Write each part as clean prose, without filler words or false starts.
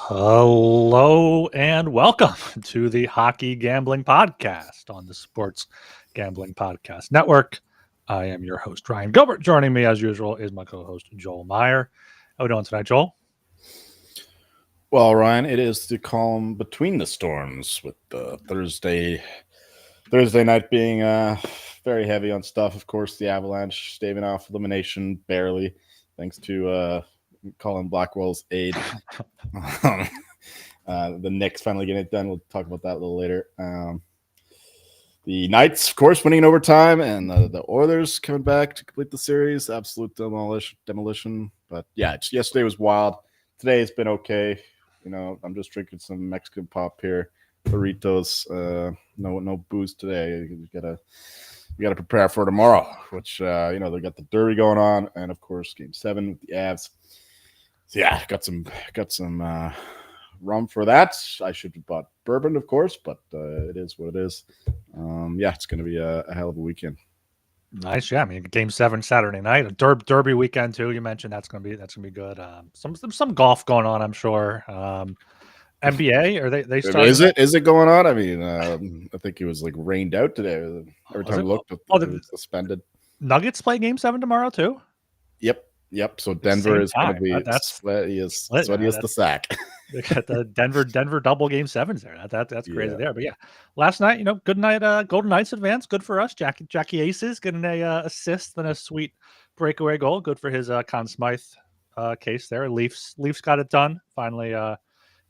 Hello and welcome to the Hockey Gambling Podcast on the Sports Gambling Podcast Network. I am your host, Ryan Gilbert. Joining me, as usual, is my co-host, Joel Meyer. How are we doing tonight, Joel? Well, Ryan, it is the calm between the storms with the Thursday night being very heavy on stuff. Of course, the Avalanche staving off elimination barely, thanks to Colin Blackwell's aid. The Knicks finally getting it done. We'll talk about that a little later. The Knights, of course, winning in overtime, and the Oilers coming back to complete the series. Absolute demolition. But yeah, yesterday was wild. Today it's been okay. You know, I'm just drinking some Mexican pop here, burritos. No booze today. We gotta prepare for tomorrow, which they got the Derby going on, and of course Game 7 with the Avs. So yeah, got some rum for that. I should have bought bourbon, of course, but it is what it is. It's gonna be a hell of a weekend. Nice, yeah. I mean, Game 7 Saturday night, a Derby weekend too. You mentioned that's gonna be good. Some golf going on, I'm sure. NBA, are they starting? Is it going on? I mean, I think it was like rained out today. Every time I looked, it was suspended. Nuggets play Game 7 tomorrow too. Yep. So Denver is going to be sweaty as the sack. They got the Denver double Game 7s there. That's crazy there. But yeah, last night, good night. Golden Knights advance. Good for us. Jackie Aces getting a assist and a sweet breakaway goal. Good for his Conn Smythe case there. Leafs got it done. Finally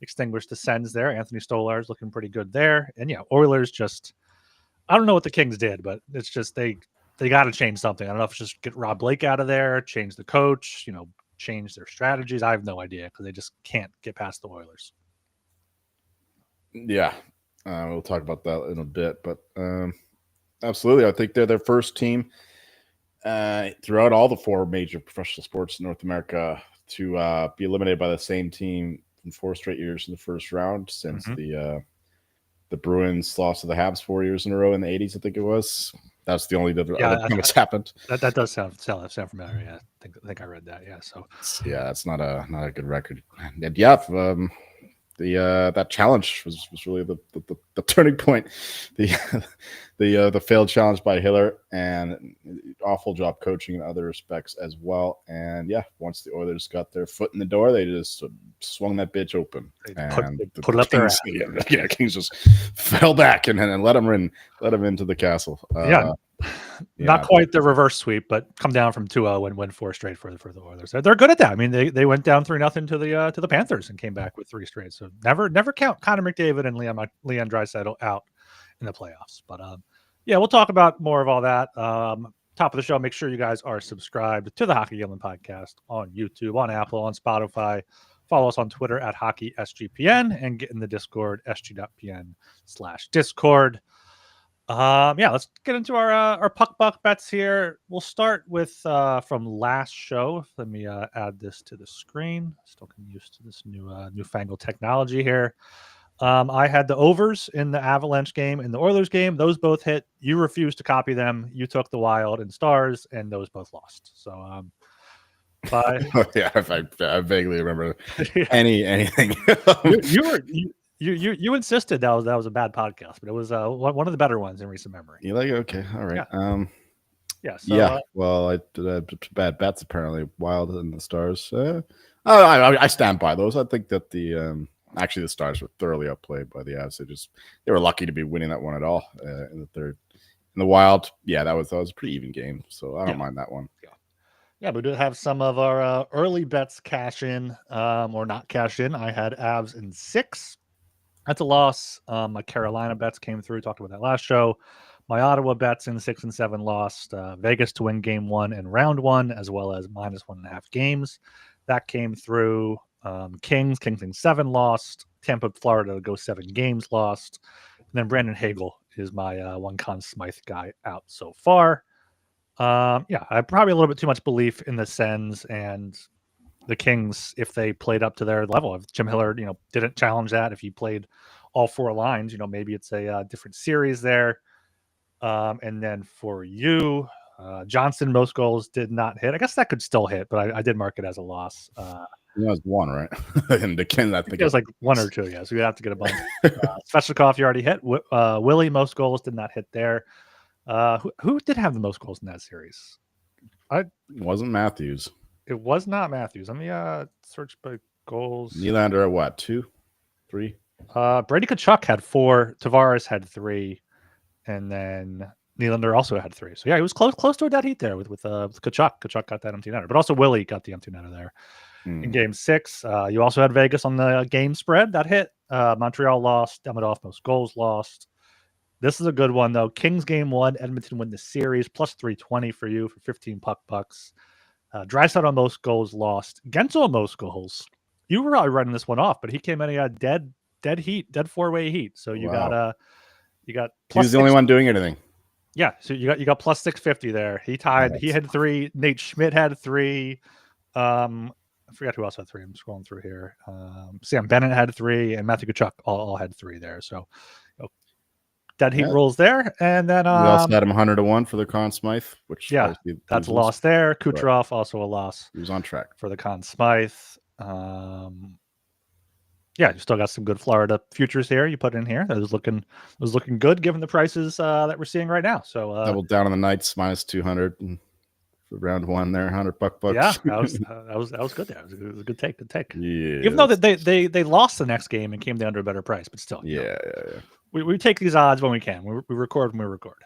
extinguished the Sens there. Anthony Stolarz looking pretty good there. And yeah, Oilers just, I don't know what the Kings did, but it's just they got to change something. I don't know if it's just get Rob Blake out of there, change the coach, change their strategies. I have no idea because they just can't get past the Oilers. Yeah, we'll talk about that in a bit, but absolutely. I think they're their first team throughout all the four major professional sports in North America to be eliminated by the same team in 4 straight years in the first round since the Bruins lost to the Habs 4 years in a row in the 80s, I think it was. That's the only other time it's happened. That does sound familiar. Yeah, I think I read that. Yeah, so yeah, that's not a good record. And yeah, that challenge was really the turning point. The failed challenge by Hiller and awful job coaching in other respects as well. And yeah, once the Oilers got their foot in the door, they just swung that bitch open. Put it up there. Yeah, Kings just fell back and let them into the castle. Not quite the reverse sweep, but come down from 2-0 and win 4 straight for the Oilers. They're good at that. I mean, they went down 3-0 to the Panthers and came back with 3 straight. So never count Connor McDavid and Leon Draisaitl out in the playoffs. But we'll talk about more of all that. Top of the show, make sure you guys are subscribed to the Hockey Gambling Podcast on YouTube, on Apple, on Spotify. Follow us on Twitter at HockeySGPN and get in the Discord, sg.pn/Discord. Let's get into our puck buck bets here. We'll start with from last show. Let me add this to the screen. Still getting used to this newfangled technology here. I had the overs in the Avalanche game and the Oilers game. Those both hit. You refused to copy them. You took the Wild and Stars, and those both lost. So, I vaguely remember anything. You insisted that was a bad podcast, but it was one of the better ones in recent memory. You like it? Okay, all right. Yeah. Well, I did bad bets apparently. Wild and the Stars. I stand by those. I think that the Stars were thoroughly outplayed by the Avs. They were lucky to be winning that one at all in the third. In the Wild, that was a pretty even game, so I don't mind that one. Yeah, we did have some of our early bets cash in or not cash in. I had Avs in 6. That's a loss. My Carolina bets came through. Talked about that last show. My Ottawa bets in 6 and 7 lost. Vegas to win game 1 and round 1, as well as -1.5 games. That came through. Kings in 7 lost. Tampa, Florida to go 7 games lost. And then Brandon Hagel is my one Conn Smythe guy out so far. I probably a little bit too much belief in the Sens and the Kings if they played up to their level. If Jim Hiller, didn't challenge that, if he played all 4 lines, maybe it's a different series there. And then for you, Johnson, most goals did not hit. I guess that could still hit, but I did mark it as a loss. It was one, right? And again, I think it was like 1 or 2, yeah. So we have to get a bunch. Svechnikov, you already hit. Willie, most goals did not hit there. Who did have the most goals in that series? It wasn't Matthews. It was not Matthews. Let me search by goals. Nylander at what? 2, 3? Brady Tkachuk had 4. Tavares had 3, and then Nylander also had 3. So yeah, he was close to a dead heat there with Tkachuk. Tkachuk got that empty netter, but also Willie got the empty netter there. In game 6. You also had Vegas on the game spread that hit. Montreal lost. Demidov, most goals lost. This is a good one though. Kings game 1. Edmonton win the series plus 320 for you for 15 bucks. Drysdale on most goals lost. Gensel on most goals. You were probably running this one off, but he came in. He got dead heat, dead 4-way heat. So you got plus. He was the only one doing anything. Yeah, so you got plus 650 there. He tied. He had 3. Nate Schmidt had 3. I forgot who else had 3. I'm scrolling through here. Sam Bennett had 3, and Matthew Tkachuk all had 3 there. So dead heat rules there. And then we also had him 100-1 for the Conn Smythe, which that's a loss there. Kucherov also a loss. He was on track for the Conn Smythe. You still got some good Florida futures here. You put in here. It was looking good given the prices that we're seeing right now. So doubled down on the Knights minus 200 and for round 1 there, $100. Yeah, that was good there. It was a good take. Yeah. Even though they lost the next game and came down to a better price, but still. Yeah. We take these odds when we can. We record when we record.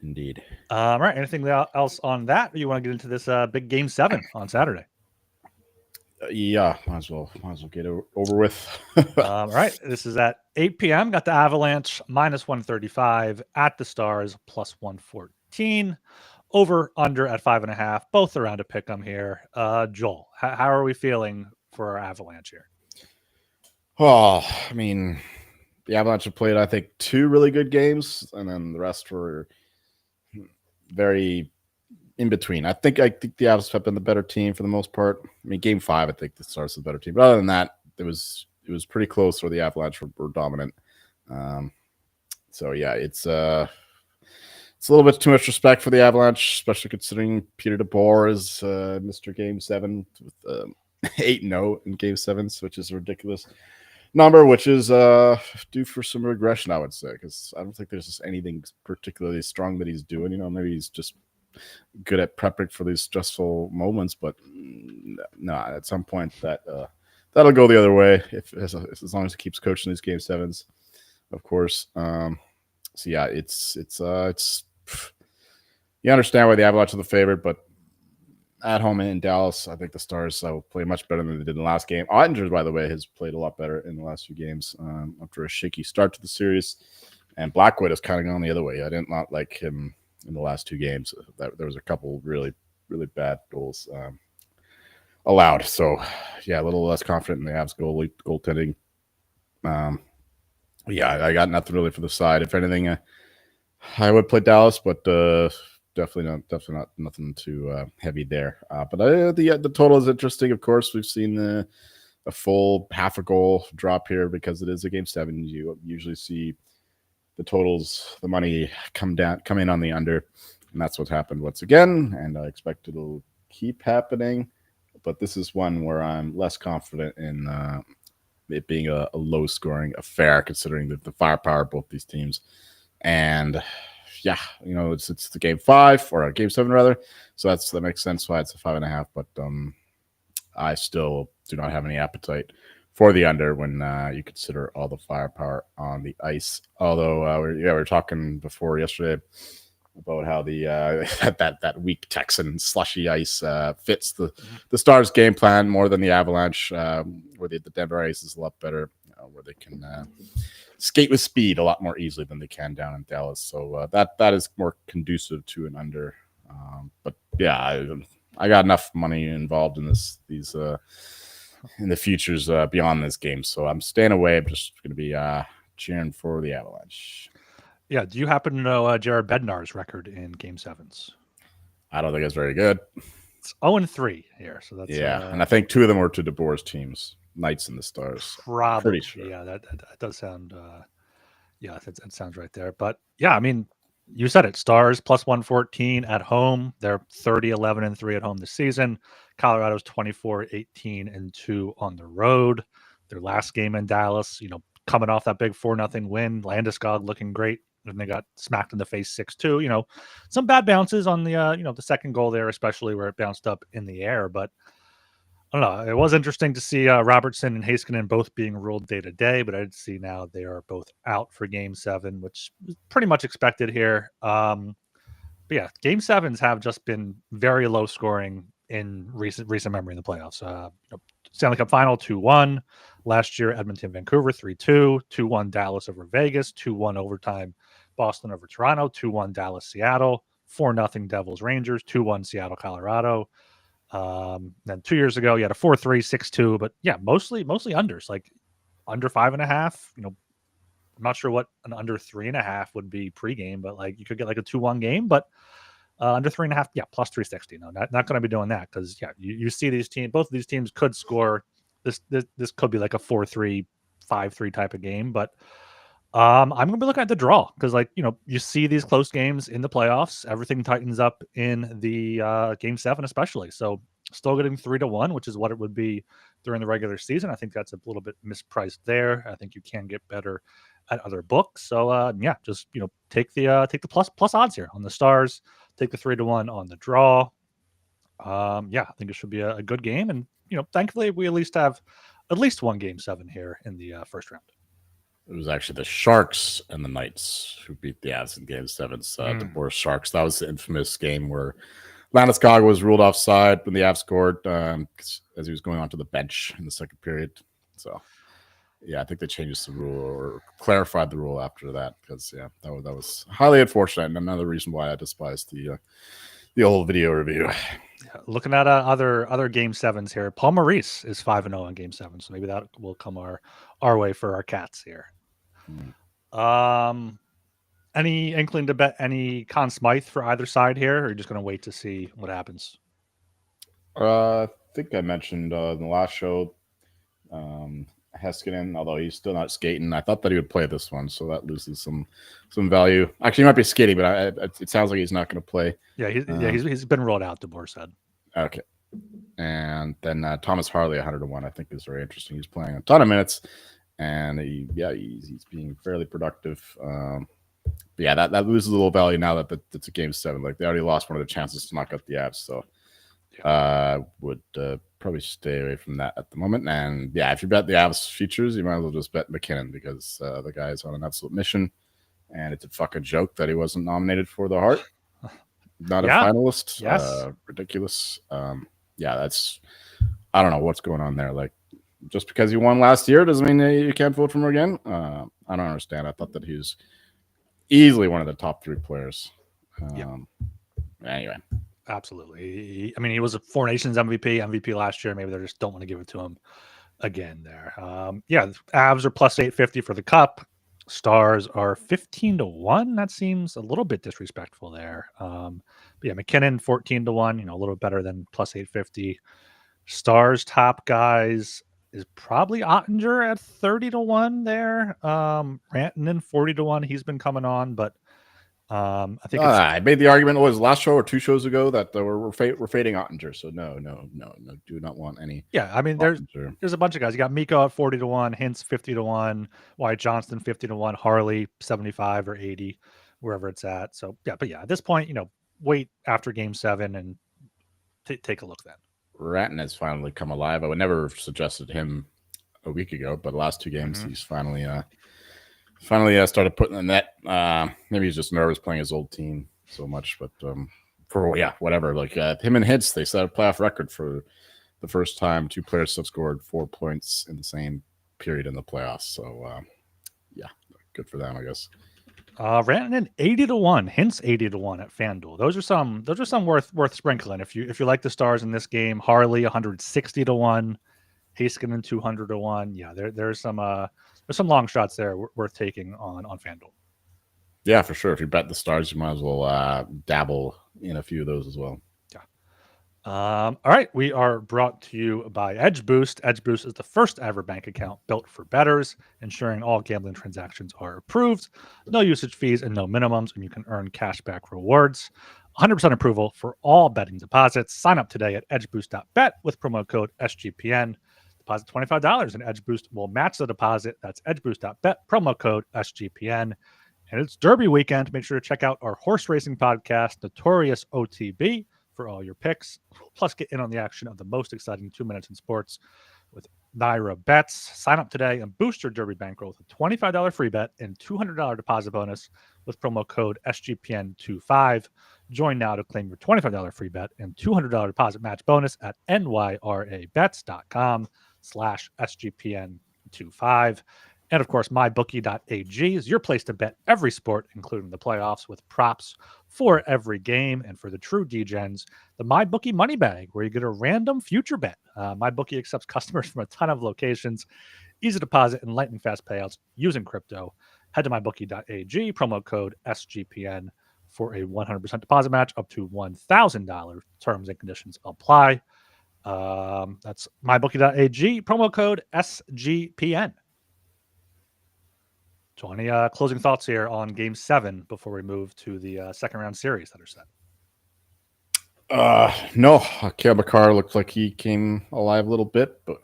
Indeed. All right. Anything else on that? Or you want to get into this big game 7 on Saturday? Yeah, might as well get it over with. All right. This is at 8 p.m. Got the Avalanche minus 135 at the Stars plus 114. Over under at 5.5. Both around a pick 'em here. Joel, how are we feeling for our Avalanche here? Oh, I mean, the Avalanche have played, I think, 2 really good games, and then the rest were very in between. I think the Avs have been the better team for the most part. I mean, game 5, I think the Stars are the better team. But other than that, it was pretty close where the Avalanche were dominant. So yeah, it's a little bit too much respect for the Avalanche, especially considering Peter DeBoer is Mr. Game 7 with 8-0 in Game 7s, which is a ridiculous number, which is due for some regression, I would say, because I don't think there's just anything particularly strong that he's doing. Maybe he's just good at prepping for these stressful moments, but no, at some point that'll go the other way as long as he keeps coaching these Game 7s, of course. So yeah, it's you understand why the Avalanche are the favorite, but at home in Dallas, I think the Stars will play much better than they did in the last game. Ottinger, by the way, has played a lot better in the last few games after a shaky start to the series. And Blackwood has kind of gone the other way. I did not like him in the last 2 games. There was a couple really, really bad goals allowed. So, yeah, a little less confident in the Avs goaltending. Yeah, I got nothing really for the side. If anything, I would play Dallas, but definitely not nothing too heavy there. But the total is interesting. Of course, we've seen a full half a goal drop here because it is a Game 7. You usually see the totals, the money come in on the under, and that's what's happened once again. And I expect it'll keep happening. But this is one where I'm less confident in it being a low-scoring affair, considering the firepower of both these teams. And yeah, it's the Game 5 or a Game 7 rather, so that makes sense why it's a 5.5. But I still do not have any appetite for the under when you consider all the firepower on the ice. Although we were talking before yesterday about how the that weak Texan slushy ice fits the Stars' game plan more than the Avalanche, where the Denver ice is a lot better, where they can skate with speed a lot more easily than they can down in Dallas. So that is more conducive to an under. But yeah, I got enough money involved in these in the futures beyond this game, so I'm staying away. I'm just going to be cheering for the Avalanche. Yeah. Do you happen to know Jared Bednar's record in Game 7s? I don't think it's very good. It's 0-3 here. So that's and I think 2 of them were to DeBoer's teams, Knights and the Stars. Probably. Sure. Yeah, that does sound. That sounds right there. But yeah, I mean, You said it. Stars plus 114 at home. They're 30-11-3 at home this season. Colorado's 24-18-2 on the road. Their last game in Dallas, coming off that big 4-0 win. Landeskog looking great. And they got smacked in the face 6-2. Some bad bounces on the the second goal there, especially where it bounced up in the air. But I don't know. It was interesting to see Robertson and Heiskanen both being ruled day to day, but I did see now they are both out for Game 7, which was pretty much expected here. But yeah, Game 7s have just been very low scoring in recent memory in the playoffs. Stanley Cup Final 2-1 last year. Edmonton, Vancouver 3-2, 2-1 Dallas over Vegas, 2-1 overtime Boston over Toronto, 2-1 Dallas, Seattle, 4-0 Devils, Rangers, 2-1 Seattle, Colorado. Then 2 years ago, you had a 4-3, 6-2, but yeah, mostly unders, like under 5.5. I'm not sure what an under 3.5 would be pregame, but like you could get like a 2-1 game, but under 3.5, yeah, plus 360. No, not going to be doing that because yeah, you see these teams, both of these teams could score. This could be like a 4-3, 5-3 type of game, but I'm going to be looking at the draw because, like, you see these close games in the playoffs. Everything tightens up in the Game 7, especially. So, still getting 3-1, which is what it would be during the regular season. I think that's a little bit mispriced there. I think you can get better at other books. So, yeah, just take the plus odds here on the Stars. Take the 3-1 on the draw. Yeah, I think it should be a good game, and thankfully we at least have at least one Game 7 here in the first round. It was actually the Sharks and the Knights who beat the Avs in Game 7. The Boris Sharks. That was the infamous game where Landeskog was ruled offside when the Avs scored as he was going onto the bench in the second period. So, yeah, I think they changed the rule or clarified the rule after that because, yeah, that was highly unfortunate and another reason why I despise the old video review. Looking at other Game 7s here, Paul Maurice is 5-0 in Game 7, so maybe that will come our way for our Cats here. Any inkling to bet any Conn Smythe for either side here, or are you just going to wait to see what happens? I think I mentioned in the last show Heiskanen, although he's still not skating. I thought that he would play this one, so that loses some value. Actually, he might be skating, but it sounds like he's not going to play. Yeah, he's been ruled out, DeBoer said. Okay. And then Thomas Harley, 100-1, I think is very interesting. He's playing a ton of minutes, and he's being fairly productive. But yeah, that loses a little value now that it's a Game 7. Like they already lost one of the chances to knock out the Avs, so would probably stay away from that at the moment. And yeah, if you bet the Avs futures, you might as well just bet McKinnon because the guy is on an absolute mission, and it's a fucking joke that he wasn't nominated for the Hart. Not a finalist. Yes. Ridiculous. Yeah, I don't know what's going on there. Like, just because he won last year doesn't mean you can't vote for him again. I don't understand. I thought that he was easily one of the top 3 players. Anyway. Absolutely. He was a Four Nations MVP last year. Maybe they just don't want to give it to him again there. Yeah, Avs are plus 850 for the Cup. Stars are 15-1. That seems a little bit disrespectful there. But yeah, McKinnon 14-1, a little better than plus 850. Stars top guys is probably Ottinger at 30-1 there. Rantanen 40-1. He's been coming on, but I think I made the argument last show or 2 shows ago that we're fading Ottinger. So no, do not want any. Yeah, there's a bunch of guys. You got Mikko at 40-1, Hintz 50-1, Wyatt Johnston 50-1, Harley 75 or 80, wherever it's at. So yeah, but yeah, at this point, wait after Game 7 and take a look then. Rantanen has finally come alive. I would never have suggested him a week ago, but the last 2 games he's finally started putting in the net. Maybe he's just nervous playing his old team so much, but whatever. Like him and Hintz, they set a playoff record for the first time 2 players have scored 4 points in the same period in the playoffs. So yeah, good for them, I guess. Rantanen 80-1, Hintz 80-1 at FanDuel. Those are some worth sprinkling. If you like the Stars in this game, Harley 160-1, Heiskanen 200-1. Yeah, there's some long shots there worth taking on FanDuel. Yeah, for sure. If you bet the Stars, you might as well dabble in a few of those as well. All right, we are brought to you by Edge Boost. Edge Boost is the first ever bank account built for bettors, ensuring all gambling transactions are approved, no usage fees, and no minimums, and you can earn cashback rewards. 100% approval for all betting deposits. Sign up today at edgeboost.bet with promo code SGPN. Deposit $25 and Edge Boost will match the deposit. That's edgeboost.bet, promo code SGPN. And it's Derby weekend. Make sure to check out our horse racing podcast, Notorious OTB, for all your picks. Plus, get in on the action of the most exciting 2 minutes in sports with Naira Bets. Sign up today and boost your Derby bankroll with a $25 free bet and $200 deposit bonus with promo code SGPN25. Join now to claim your $25 free bet and $200 deposit match bonus at nyrabets.com/SGPN25. And of course, mybookie.ag is your place to bet every sport, including the playoffs, with props for every game. And for the true DGens, the MyBookie Money Bag, where you get a random future bet. MyBookie accepts customers from a ton of locations, easy deposit, and lightning fast payouts using crypto. Head to mybookie.ag, promo code SGPN for a 100% deposit match up to $1,000. Terms and conditions apply. That's mybookie.ag, promo code SGPN. So any closing thoughts here on Game 7 before we move to the second round series that are set? No, Kale McCarr looked like he came alive a little bit, but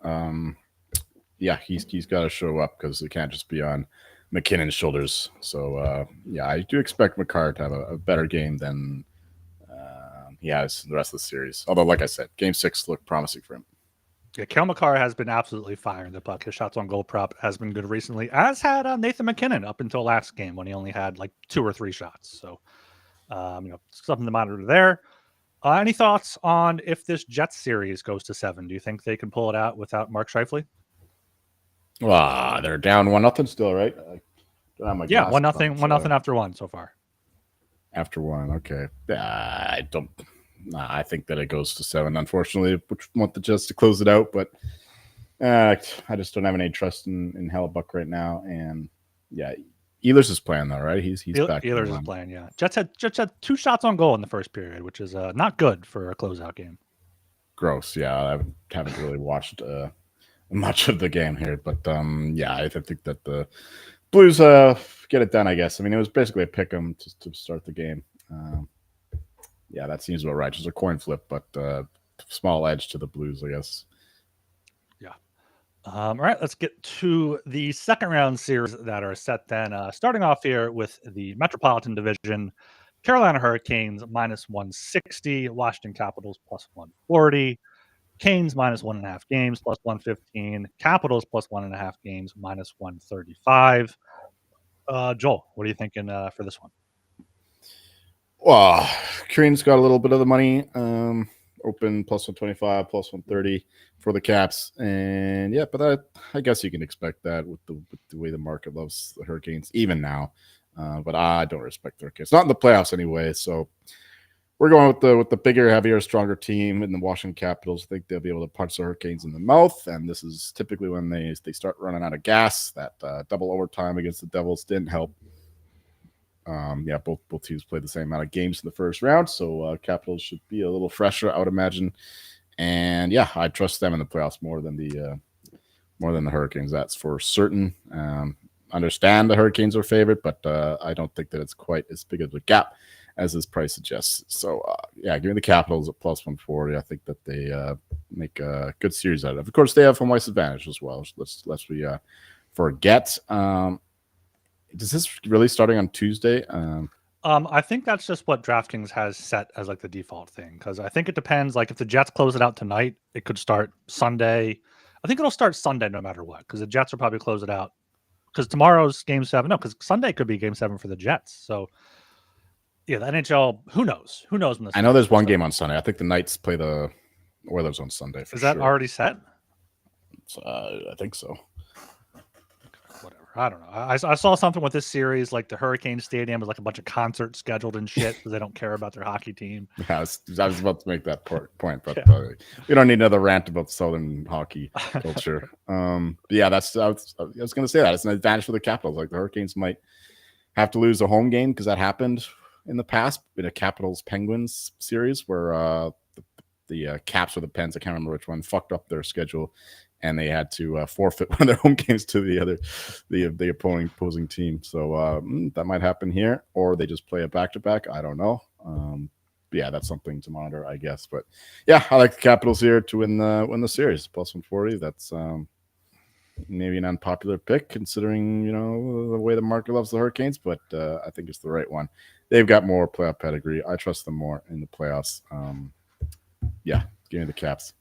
yeah, he's got to show up because it can't just be on McKinnon's shoulders. So yeah, I do expect McCarr to have a better game than he has in the rest of the series. Although, like I said, Game 6 looked promising for him. Yeah, Kale McCarr has been absolutely firing the puck. His shots on goal prop has been good recently, as had Nathan McKinnon up until last game when he only had like 2 or 3 shots. So, something to monitor there. Any thoughts on if this Jets series goes to 7? Do you think they can pull it out without Mark Scheifele? They're down 1-0 still, right? Yeah, 1-0 after 1 so far. After 1, okay. I don't. I think that it goes to 7. Unfortunately, which want the Jets to close it out, but I just don't have any trust in Hellebuck right now. And yeah, Ehlers is playing though, right? He's back. Ehlers is playing. Yeah, Jets had 2 shots on goal in the first period, which is not good for a closeout game. Gross. Yeah, I haven't really watched much of the game here, but yeah, I think that the Blues get it done. I guess. I mean, it was basically a pick 'em to start the game. Yeah, that seems about right. Just a coin flip, but small edge to the Blues, I guess. Yeah. All right, let's get to the second round series that are set then. Starting off here with the Metropolitan Division, Carolina Hurricanes -160, Washington Capitals +140, Canes -1.5 games +115, Capitals +1.5 games -135. Joel, what are you thinking for this one? Well, Korean's got a little bit of the money. Open +125, +130 for the Caps, and yeah, but I guess you can expect that with the way the market loves the Hurricanes even now. But I don't respect the Hurricanes, not in the playoffs anyway. So we're going with the bigger, heavier, stronger team in the Washington Capitals. I think they'll be able to punch the Hurricanes in the mouth, and this is typically when they start running out of gas. That double overtime against the Devils didn't help. Yeah, both teams played the same amount of games in the first round, so Capitals should be a little fresher, I would imagine. And yeah, I trust them in the playoffs more than the Hurricanes. That's for certain. Understand the Hurricanes are favored, but I don't think that it's quite as big of a gap as this price suggests. So yeah, give me the Capitals at +140. I think that they make a good series out of it. Of course, they have home ice advantage as well. Lest we forget. Is this really starting on Tuesday? I think that's just what DraftKings has set as like the default thing, because I think it depends. Like if the Jets close it out tonight, it could start Sunday. I think it'll start Sunday no matter what, because the Jets will probably close it out. Because tomorrow's Game 7. No, because Sunday could be Game 7 for the Jets. So yeah, the NHL. Who knows? Who knows when this? I know there's one game on Sunday. I think the Knights play the Oilers on Sunday. Is that already set? I think so. Whatever. I don't know. I saw something with this series, like the Hurricane Stadium is like a bunch of concerts scheduled and shit because they don't care about their hockey team. Yeah, I was about to make that point, but Yeah. We don't need another rant about Southern hockey culture. Yeah, I was going to say that it's an advantage for the Capitals. Like the Hurricanes might have to lose a home game because that happened in the past in a Capitals Penguins series where the Caps or the Pens, I can't remember which one, fucked up their schedule, and they had to forfeit one of their home games to the opposing team. So that might happen here, or they just play a back-to-back. I don't know. Yeah, that's something to monitor, I guess. But yeah, I like the Capitals here to win the series, plus 140. That's maybe an unpopular pick considering the way the market loves the Hurricanes, but I think it's the right one. They've got more playoff pedigree. I trust them more in the playoffs. Yeah, give me the Caps.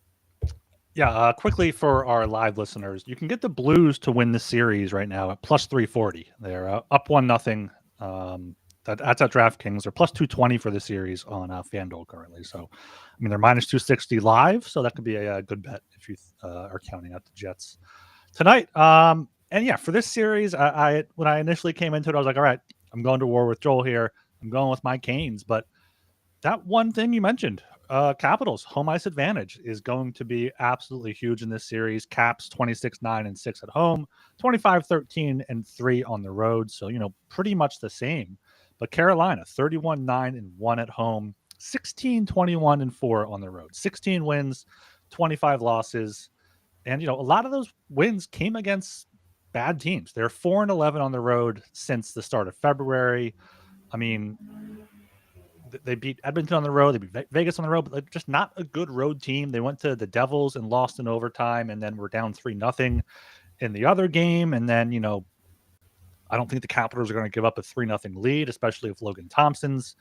Yeah, quickly for our live listeners, you can get the Blues to win the series right now at plus 340. They're up 1-0. That's at DraftKings. They're plus 220 for the series on FanDuel currently. So, I mean, they're minus 260 live, so that could be a good bet if you are counting out the Jets tonight. And yeah, for this series, I when I initially came into it, I was like, all right, I'm going to war with Joel here. I'm going with my Canes, but that one thing you mentioned, Capitals home ice advantage is going to be absolutely huge in this series. Caps 26-9-6 at home, 25-13-3 on the road. So, pretty much the same. But Carolina 31-9-1 at home, 16-21-4 on the road. 16 wins, 25 losses. And, a lot of those wins came against bad teams. They're 4-11 on the road since the start of February. I mean, they beat Edmonton on the road. They beat Vegas on the road, but just not a good road team. They went to the Devils and lost in overtime, and then were down 3-0 in the other game. And then, I don't think the Capitals are going to give up a 3-0 lead, especially if Logan Thompson's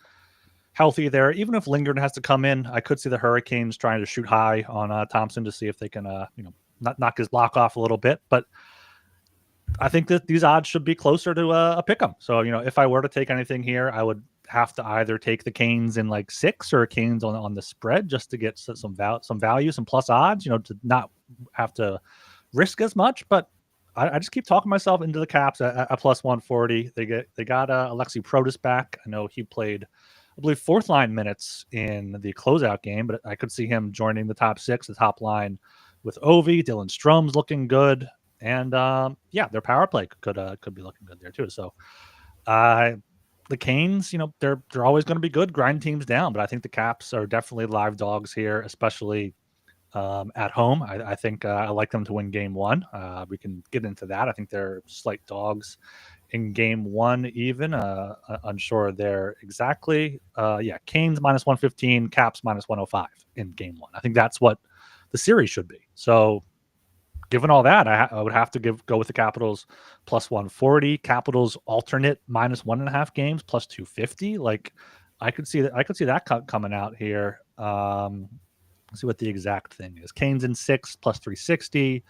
healthy there. Even if Lindgren has to come in, I could see the Hurricanes trying to shoot high on Thompson to see if they can, not knock his block off a little bit. But I think that these odds should be closer to a pick 'em. So, if I were to take anything here, I would have to either take the Canes in like 6 or Canes on the spread just to get some value, some plus odds, to not have to risk as much. But I just keep talking myself into the Caps at plus 140. They got Alexi Protas back. I know he played, I believe, fourth line minutes in the closeout game, but I could see him joining the top 6, the top line with Ovi. Dylan Strom's looking good. And their power play could be looking good there too. So the Canes, they're always going to be good, grind teams down, but I think the Caps are definitely live dogs here, especially at home. I think I like them to win game 1. We can get into that. I think they're slight dogs in game 1 even. Unsure there exactly. Canes minus 115, Caps minus 105 in game 1. I think that's what the series should be. So given all that, I would have to go with the Capitals plus 140. Capitals alternate minus 1.5 games plus 250. Like I could see that coming out here. Let's see what the exact thing is. Canes in 6 plus 360.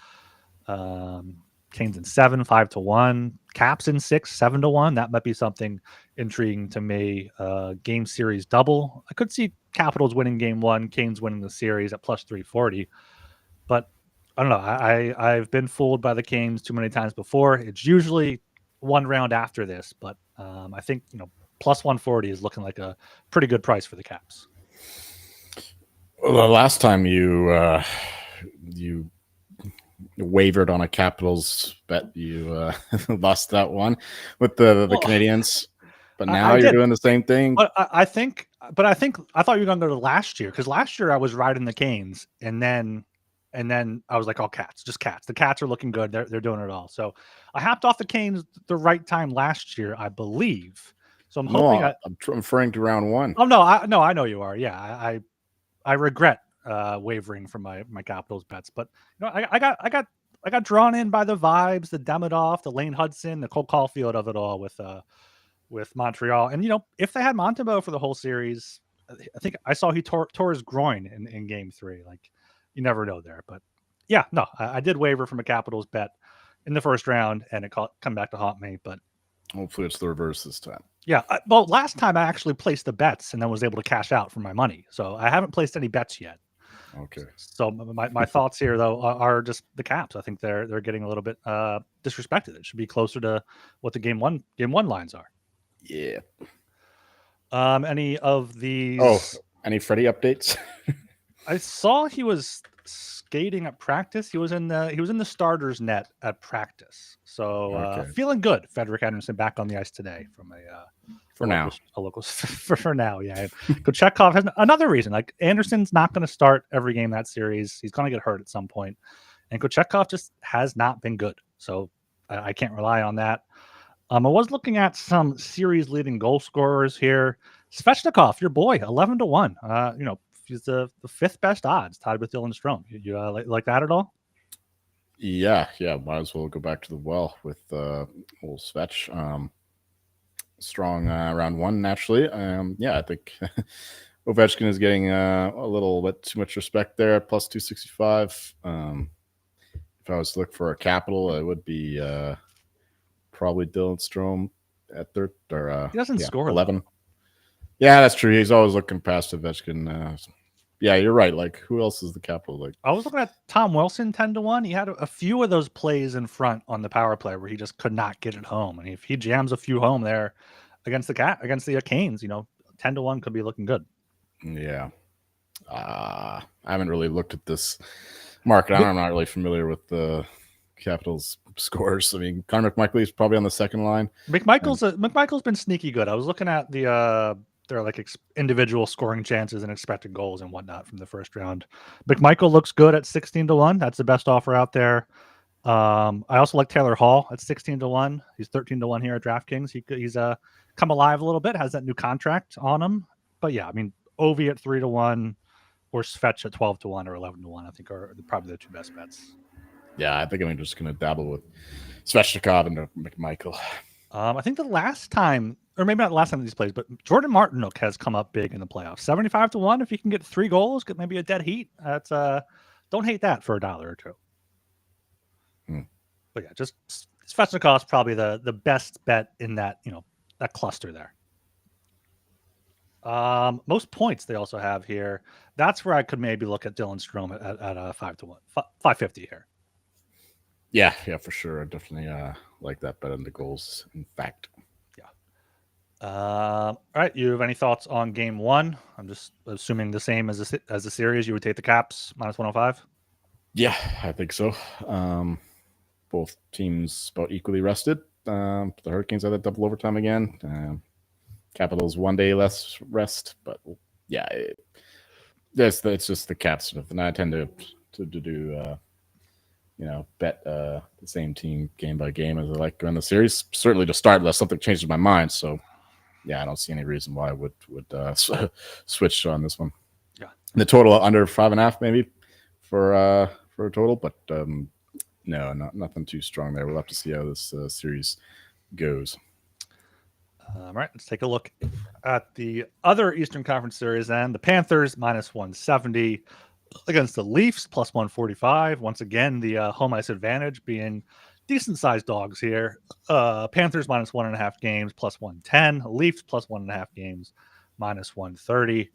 Canes in 7 5-1. Caps in 6 7-1. That might be something intriguing to me. Game series double. I could see Capitals winning game 1, Canes winning the series at plus 340. But I don't know. I've been fooled by the Canes too many times before. It's usually one round after this, but I think plus 140 is looking like a pretty good price for the Caps. Well, the last time you wavered on a Capitals bet, you lost that one with the Canadians. But now you're doing the same thing. But I thought you were going to go to last year, because last year I was riding the Canes, and then I was like, oh, Cats. The Cats are looking good. They're doing it all. So I hopped off the Canes the right time last year, I believe. So I'm hoping I'm referring to round 1. Oh no, I know you are. Yeah, I regret wavering from my Capitals bets, but I got drawn in by the vibes, the Demidov, the Lane Hudson, the Cole Caulfield of it all with Montreal. And if they had Montembeault for the whole series, I think I saw he tore his groin in game 3. Like, you never know there. But yeah, no, I did waver from a Capitals bet in the first round, and it come back to haunt me. But hopefully it's the reverse this time. Yeah, well, last time I actually placed the bets and then was able to cash out for my money. So I haven't placed any bets yet. Okay. So my thoughts here, though, are just the Caps. I think they're getting a little bit disrespected. It should be closer to what the game one lines are. Yeah. Any of these? Oh, any Freddie updates? I saw he was skating at practice. He was in the starters net at practice. So Okay. feeling good. Frederick Anderson back on the ice today from For now. a local for now. Yeah. Kochetkov has another reason. Like Anderson's not going to start every game that series. He's going to get hurt at some point. And Kochetkov just has not been good. So I can't rely on that. I was looking at some series leading goal scorers here. Svechnikov, your boy, 11-1. He's the fifth best odds, tied with Dylan Strome. You like that at all? Yeah. Might as well go back to the well with old Svech. Strong round one, naturally. I think Ovechkin is getting a little bit too much respect there, plus 265. If I was to look for a capital, it would be probably Dylan Strome at third or He doesn't score 11. Yeah, that's true. He's always looking past Ovechkin. Yeah, you're right. Like, who else is the capital? Like, I was looking at Tom Wilson 10-1. He had a few of those plays in front on the power play where he just could not get it home. And if he jams a few home there against the Canes, 10-1 could be looking good. Yeah. I haven't really looked at this market. I'm not really familiar with the Capitals scores. I mean, Connor McMichael is probably on the second line. McMichael's been sneaky good. I was looking at their individual scoring chances and expected goals and whatnot from the first round. McMichael looks good at 16-1. That's the best offer out there. I also like Taylor Hall at 16-1. He's 13-1 here at DraftKings. He's come alive a little bit, has that new contract on him. But yeah, I mean, Ovi at 3-1 or Svech at 12-1 or 11-1, I think are probably the two best bets. Yeah, I think I'm just going to dabble with Svechnikov and McMichael. I think the last time, or maybe not the last time these plays, but Jordan Martinook has come up big in the playoffs. 75-1. If he can get 3 goals, get maybe a dead heat. That's don't hate that for $1 or $2. But yeah, just Svechnikov is probably the best bet in that that cluster there. Most points they also have here. That's where I could maybe look at Dylan Strome at 5-1, 550 here. Yeah, for sure. I definitely like that bet on the goals. In fact, yeah. All right, you have any thoughts on game one? I'm just assuming the same as the series. You would take the Caps minus 105. Yeah, I think so. Both teams about equally rested. The Hurricanes had that double overtime again. Capitals 1 day less rest, but yeah, it's just the Caps. And I tend to do bet the same team game by game as I like in the series. Certainly to start, unless something changes my mind. So yeah, I don't see any reason why I would switch on this one. Yeah, the total under 5.5 maybe for a total, but no, nothing too strong there. We'll have to see how this series goes. All right, let's take a look at the other Eastern Conference series then. The Panthers minus 170 against the Leafs plus 145. Once again, the home ice advantage being decent-sized dogs here. Panthers minus 1.5 games plus 110. Leafs plus 1.5 games minus 130.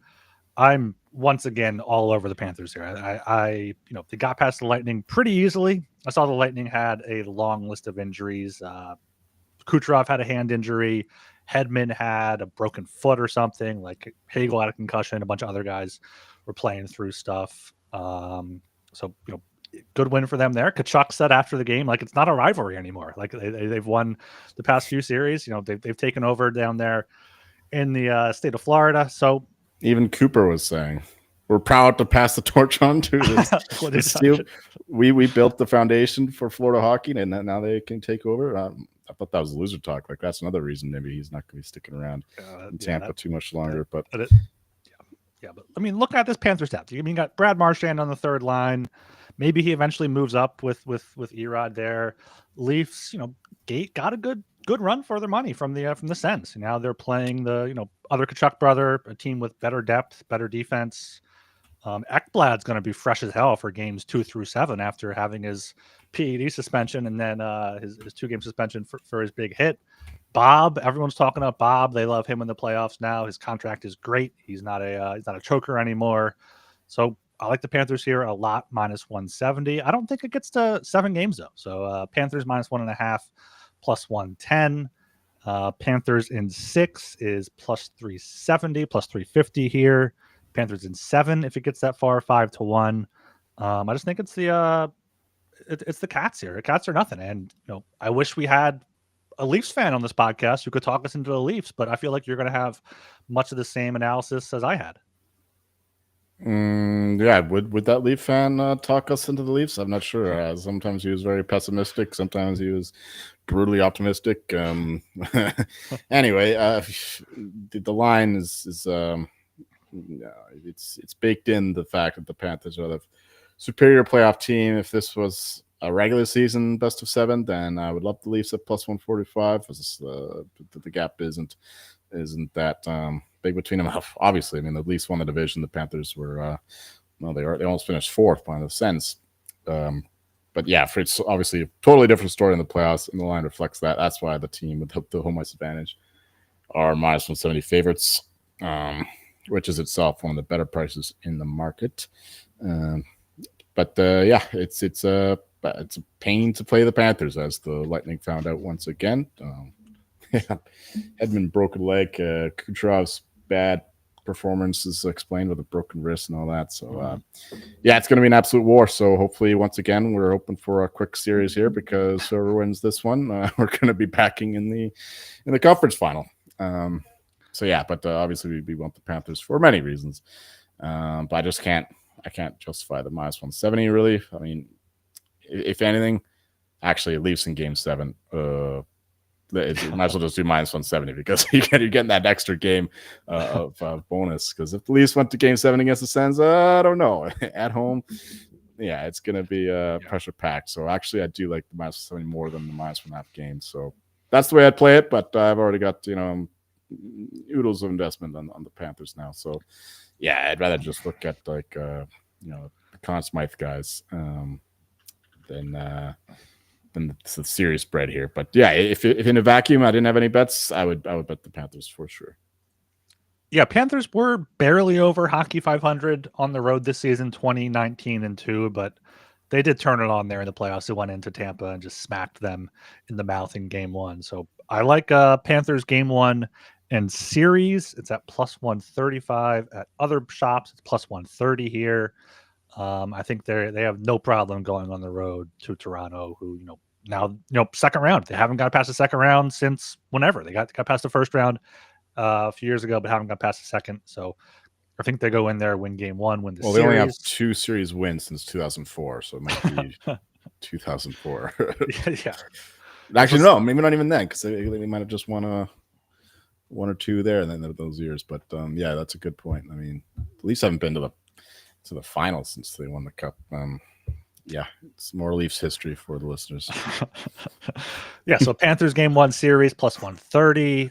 I'm once again all over the Panthers here. They got past the Lightning pretty easily. I saw the Lightning had a long list of injuries. Kucherov had a hand injury. Hedman had a broken foot or something. Like Hagel had a concussion. A bunch of other guys were playing through stuff. So good win for them there. Kachuk said after the game, like, it's not a rivalry anymore. Like they've won the past few series. They've taken over down there in the state of Florida. So even Cooper was saying, we're proud to pass the torch on to this team. We built the foundation for Florida hockey, and now they can take over. I thought that was loser talk. Like, that's another reason maybe he's not going to be sticking around in Tampa too much longer. But I mean, look at this Panthers depth. You got Brad Marchand on the third line. Maybe he eventually moves up with Erod there. Leafs, got a good run for their money from the Sens. Now they're playing the other Kachuk brother, a team with better depth, better defense. Ekblad's going to be fresh as hell for games 2 through 7 after having his PED suspension and then his 2-game suspension for his big hit. Bob, everyone's talking about Bob. They love him in the playoffs now. His contract is great. He's not a choker anymore. So I like the Panthers here a lot, minus 170. I don't think it gets to 7 games though. So Panthers minus 1.5 plus 110. Panthers in 6 is plus 370, plus 350 here. Panthers in 7 if it gets that far, 5-1. I just think it's the Cats here. The Cats are nothing, and I wish we had a Leafs fan on this podcast who could talk us into the Leafs, but I feel like you're going to have much of the same analysis as I had. Yeah, would that Leaf fan talk us into the Leafs? I'm not sure. Sometimes he was very pessimistic. Sometimes he was brutally optimistic. Anyway, the line is it's baked in the fact that the Panthers are the superior playoff team. If this was a regular season best of 7, then I would love the Leafs at plus 145. The gap isn't that big between them. Obviously, I mean, the Leafs won the division. The Panthers were they almost finished 4th by the sense. But yeah, it's obviously a totally different story in the playoffs, and the line reflects that. That's why the team with the home ice advantage are minus 170 favorites, which is itself one of the better prices in the market. But yeah, it's a pain to play the Panthers, as the Lightning found out once again. Edmund broke a leg. Kucherov's bad performance is explained with a broken wrist and all that. So yeah, it's going to be an absolute war. So hopefully, once again, we're hoping for a quick series here, because whoever wins this one, we're going to be backing in the conference final. So yeah, but obviously we want the Panthers for many reasons. But I can't justify the minus 170 really. I mean, if anything, actually it leaves in game 7. It might as well just do minus 170, because you're getting that extra game of bonus. Because if the Leafs went to game 7 against the Sens, I don't know. At home, yeah, it's going to be pressure packed. So actually, I do like the minus 170 more than the minus 1.5 games. So that's the way I'd play it. But I've already got oodles of investment on the Panthers now. So yeah, I'd rather just look at the Conn Smythe guys than the serious spread here. But yeah, if in a vacuum I didn't have any bets, I would bet the Panthers for sure. Yeah, Panthers were barely over Hockey 500 on the road this season, 2019-2, but they did turn it on there in the playoffs. They went into Tampa and just smacked them in the mouth in game 1. So I like Panthers game 1 and series. It's at plus 135. At other shops, it's plus 130 here. I think they have no problem going on the road to Toronto, who now second round. They haven't got past the second round since whenever. They got past the first round a few years ago, but haven't got past the second. So I think they go in there, win game 1, win the series. They only have 2 series wins since 2004, so it might be 2004. Yeah. Actually, no, maybe not even then, because they might have just won 1 or 2 there, and then those years. But yeah, that's a good point. I mean, the Leafs haven't been to the finals since they won the cup. Yeah, it's more Leafs history for the listeners. Yeah, so Panthers game 1 series plus 130.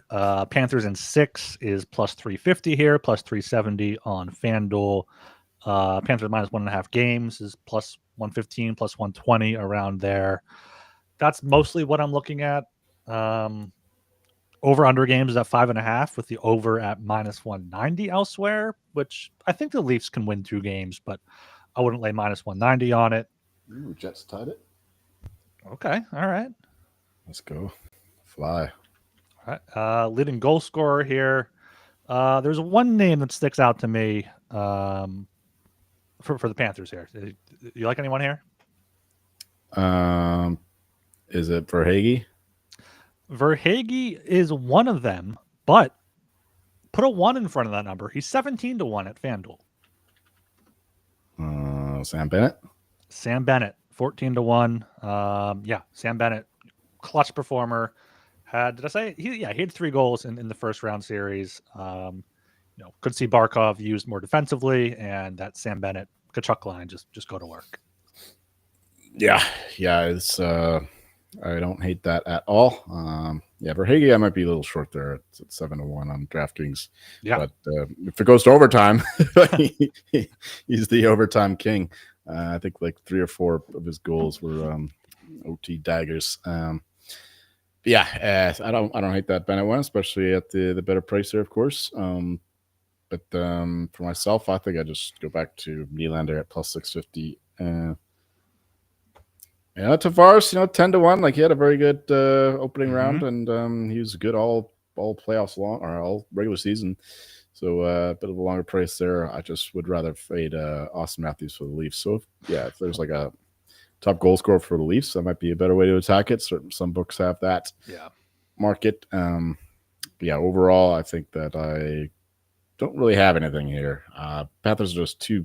Panthers in 6 is plus 350 here, plus 370 on FanDuel. Panthers minus 1.5 games is plus 115, plus 120 around there. That's mostly what I'm looking at. Over under games is at 5.5, with the over at minus 190 elsewhere, which I think the Leafs can win 2 games, but I wouldn't lay minus 190 on it. Ooh, Jets tied it. Okay, all right. Let's go. Fly. All right. Leading goal scorer here. There's one name that sticks out to me for the Panthers here. You like anyone here? Is it Verhaeghe? Verhaeghe is one of them, but put a 1 in front of that number. He's 17-1 at FanDuel. Sam Bennett? Sam Bennett, 14-1. Yeah, Sam Bennett, clutch performer. Did I say he had 3 goals in the first round series. Could see Barkov used more defensively, and that Sam Bennett Kachuk line just go to work. Yeah, it's I don't hate that at all. Yeah, Verhaeghe, I might be a little short there at 7-1 on DraftKings. Yeah, but if it goes to overtime, he's the overtime king. I think like 3 or 4 of his goals were OT daggers. Yeah, I don't hate that Bennett one, especially at the better price there, of course. But for myself, I think I just go back to Nylander at plus 650. Tavares, 10-1. Like, he had a very good opening round, and he was good all playoffs long, or all regular season. So a bit of a longer price there. I just would rather fade Austin Matthews for the Leafs. So if there's like a top goal scorer for the Leafs, that might be a better way to attack it. Some books have that market. Overall, I think that I don't really have anything here. Panthers are just too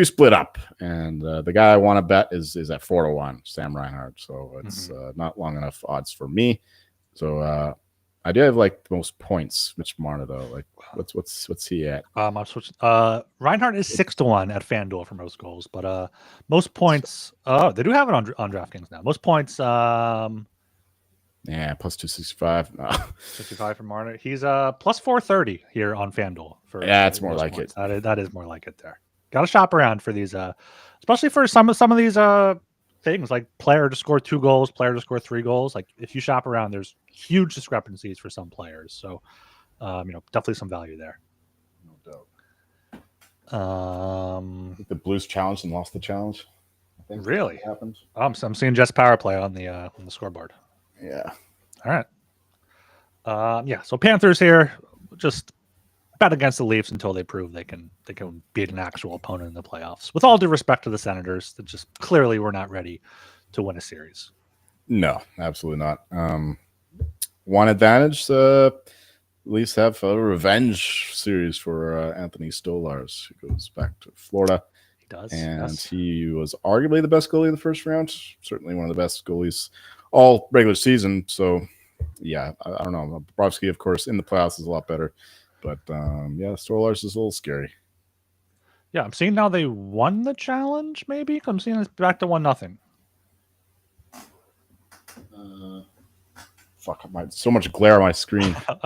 split up, and the guy I want to bet is at 4-1, Sam Reinhart. So it's not long enough odds for me. So I do have like the most points. Mitch Marner though, like what's he at? Reinhardt is 6-1 at FanDuel for most goals, but most points. Oh, they do have it on DraftKings now. Most points. Plus 265. No. 65 for Marner. He's plus 430 here on FanDuel. It's more like points. That is more like it there. Got to shop around for these, especially for some of these things like player to score 2 goals, player to score 3 goals. Like if you shop around, there's huge discrepancies for some players. So, definitely some value there. No doubt. The Blues challenged and lost the challenge. I think really happened. I'm seeing just power play on the scoreboard. Yeah. All right. So Panthers here, just bet against the Leafs until they prove they can beat an actual opponent in the playoffs. With all due respect to the Senators, that just clearly were not ready to win a series. No, absolutely not. One advantage, Leafs have a revenge series for Anthony Stolarz, who goes back to Florida. He does. And he was arguably the best goalie in the first round. Certainly one of the best goalies all regular season. So, I don't know. Bobrovsky, of course, in the playoffs is a lot better. But, Stolarz is a little scary. Yeah, I'm seeing now they won the challenge, maybe? I'm seeing it's back to 1-0. So much glare on my screen. All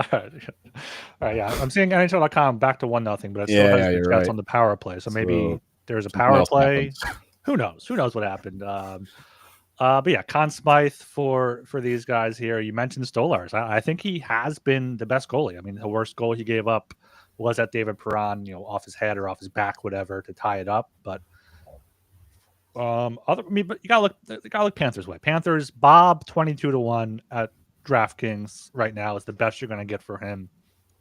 right, yeah. I'm seeing NHL.com back to 1-0, but it still has the stats on the power play. So maybe there's a power play. Who knows? Who knows what happened? But yeah, Conn Smythe for these guys here. You mentioned Stolarz. I think he has been the best goalie. I mean, the worst goal he gave up was at David Perron, off his head or off his back, whatever, to tie it up. But but you gotta look Panthers way. Panthers, Bob 22-1 at DraftKings right now is the best you're gonna get for him,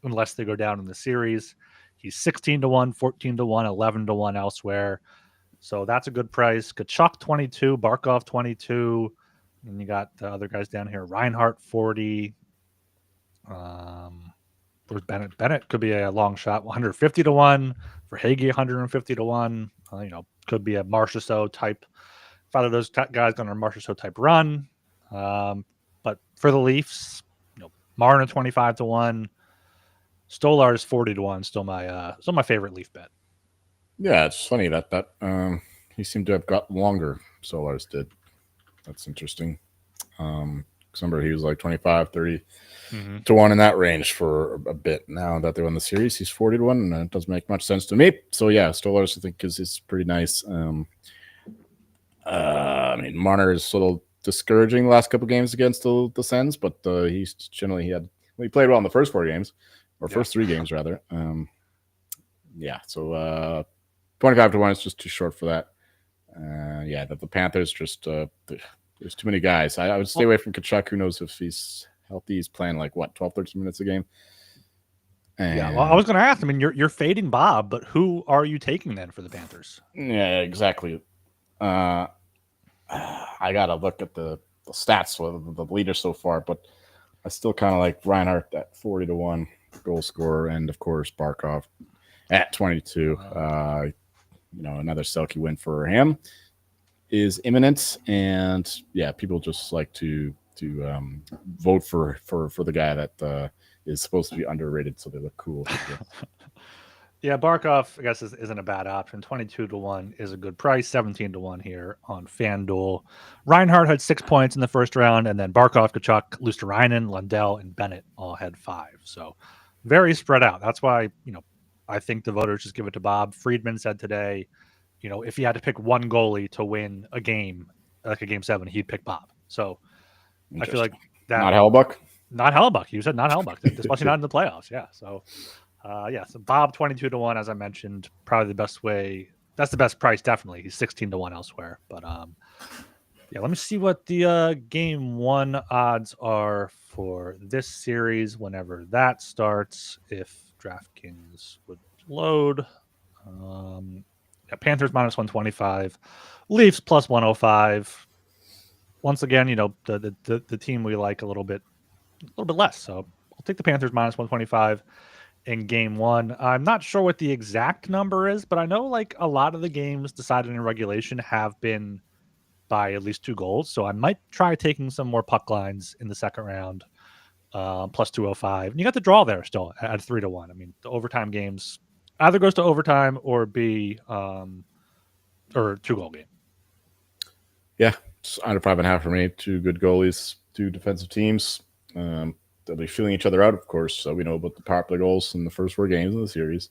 unless they go down in the series. He's 16-1, 14-1, 11-1 elsewhere. So that's a good price. Kachuk 22, Barkov 22, and you got the other guys down here. Reinhardt 40. Where's Bennett? Bennett could be a long shot. 150-1 for Hagee. 150-1. Could be a Marchessault type. If either of those guys going on a Marchessault type run. But for the Leafs, Marner 25-1. Stolarz 40-1. Still my favorite Leaf bet. Yeah, it's funny that he seemed to have got longer. Stolarz did. That's interesting. Remember, he was like 25-30 to 1 in that range for a bit. Now that they won the series, he's 40-1, and it doesn't make much sense to me. So yeah, Stolarz I think is pretty nice. Marner is a little discouraging the last couple games against the Sens, but he played well in the first 4 games, or first 3 games rather. So 25-1 is just too short for that. The Panthers just there's too many guys. I would stay away from Kachuk. Who knows if he's healthy? He's playing like 12, 13 minutes a game. Well, I was going to ask. I mean, you're fading Bob, but who are you taking then for the Panthers? Yeah, exactly. I gotta look at the stats for the leader so far, but I still kind of like Reinhardt at 40-1 goal scorer, and of course Barkov at 22. Another Selke win for him is imminent, and people just like to vote for the guy that is supposed to be underrated, so they look cool. Yeah, Barkov, I guess, isn't a bad option. 22-1 is a good price. 17-1 here on FanDuel. Reinhardt had 6 points in the first round, and then Barkov, Kachuk, Luosterainen, Lundell, and Bennett all had 5. So very spread out. That's why, I think the voters just give it to Bob. Friedman said today, if he had to pick one goalie to win a game, like a game 7, he'd pick Bob. So I feel like that. Not Hellbuck? Not Hellbuck. You said not Hellbuck, especially not in the playoffs. Yeah. So, so Bob 22-1, as I mentioned, probably the best way. That's the best price, definitely. He's 16-1 elsewhere. But let me see what the game 1 odds are for this series whenever that starts. If DraftKings would load. Panthers minus 125, Leafs plus 105. Once again, the team we like a little bit less. So I'll take the Panthers minus 125 in game one. I'm not sure what the exact number is, but I know like a lot of the games decided in regulation have been by at least 2 goals. So I might try taking some more puck lines in the second round, plus 205. And you got the draw there still at 3-1. I mean, the overtime games either goes to overtime or be or 2-goal game. Yeah, it's under 5.5 for me. 2 good goalies, 2 defensive teams. They'll be feeling each other out, of course. So we know about the power play goals in the first 4 games of the series.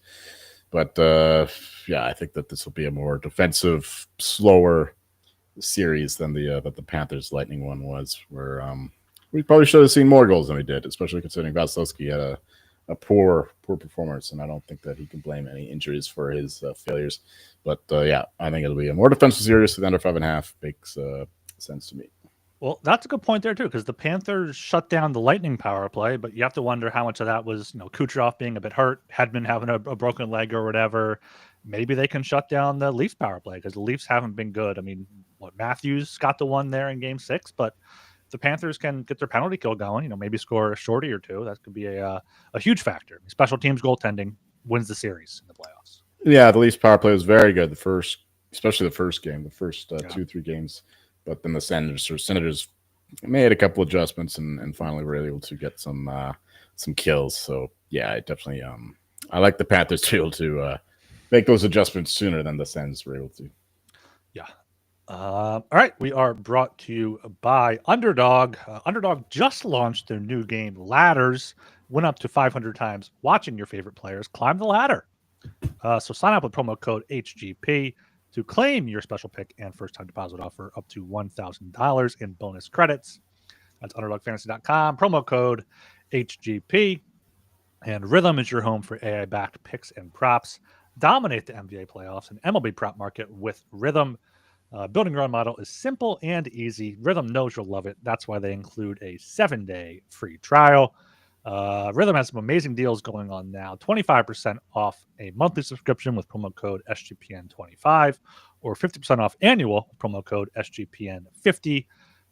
But yeah, I think that this will be a more defensive, slower series than the Panthers Lightning one was, where we probably should have seen more goals than we did, especially considering Vasilevsky had a poor performance, and I don't think that he can blame any injuries for his failures. But yeah, I think it'll be a more defensive series with under 5.5 makes sense to me. Well, that's a good point there too, because the Panthers shut down the Lightning power play, but you have to wonder how much of that was, Kucherov being a bit hurt, Hedman having a broken leg or whatever. Maybe they can shut down the Leafs power play because the Leafs haven't been good. I mean, Matthews got the one there in Game 6, but if the Panthers can get their penalty kill going, maybe score a shorty or 2. That could be a huge factor. Special teams goaltending wins the series in the playoffs. Yeah, the Leafs power play was very good especially the first game, the first 2-3 games. But then the Senators made a couple adjustments and finally were able to get some kills. So yeah, I definitely I like the Panthers to be able to make those adjustments sooner than the Sens were able to. Yeah. All right, we are brought to you by Underdog. Underdog just launched their new game, Ladders. Went up to 500 times watching your favorite players climb the ladder. So sign up with promo code HGP to claim your special pick and first-time deposit offer up to $1,000 in bonus credits. That's UnderdogFantasy.com, promo code HGP. And Rhythm is your home for AI-backed picks and props. Dominate the NBA playoffs and MLB prop market with Rhythm. Building your own model is simple and easy. Rhythm knows you'll love it. That's why they include a 7-day free trial. Rhythm has some amazing deals going on now. 25% off a monthly subscription with promo code SGPN25 or 50% off annual promo code SGPN50.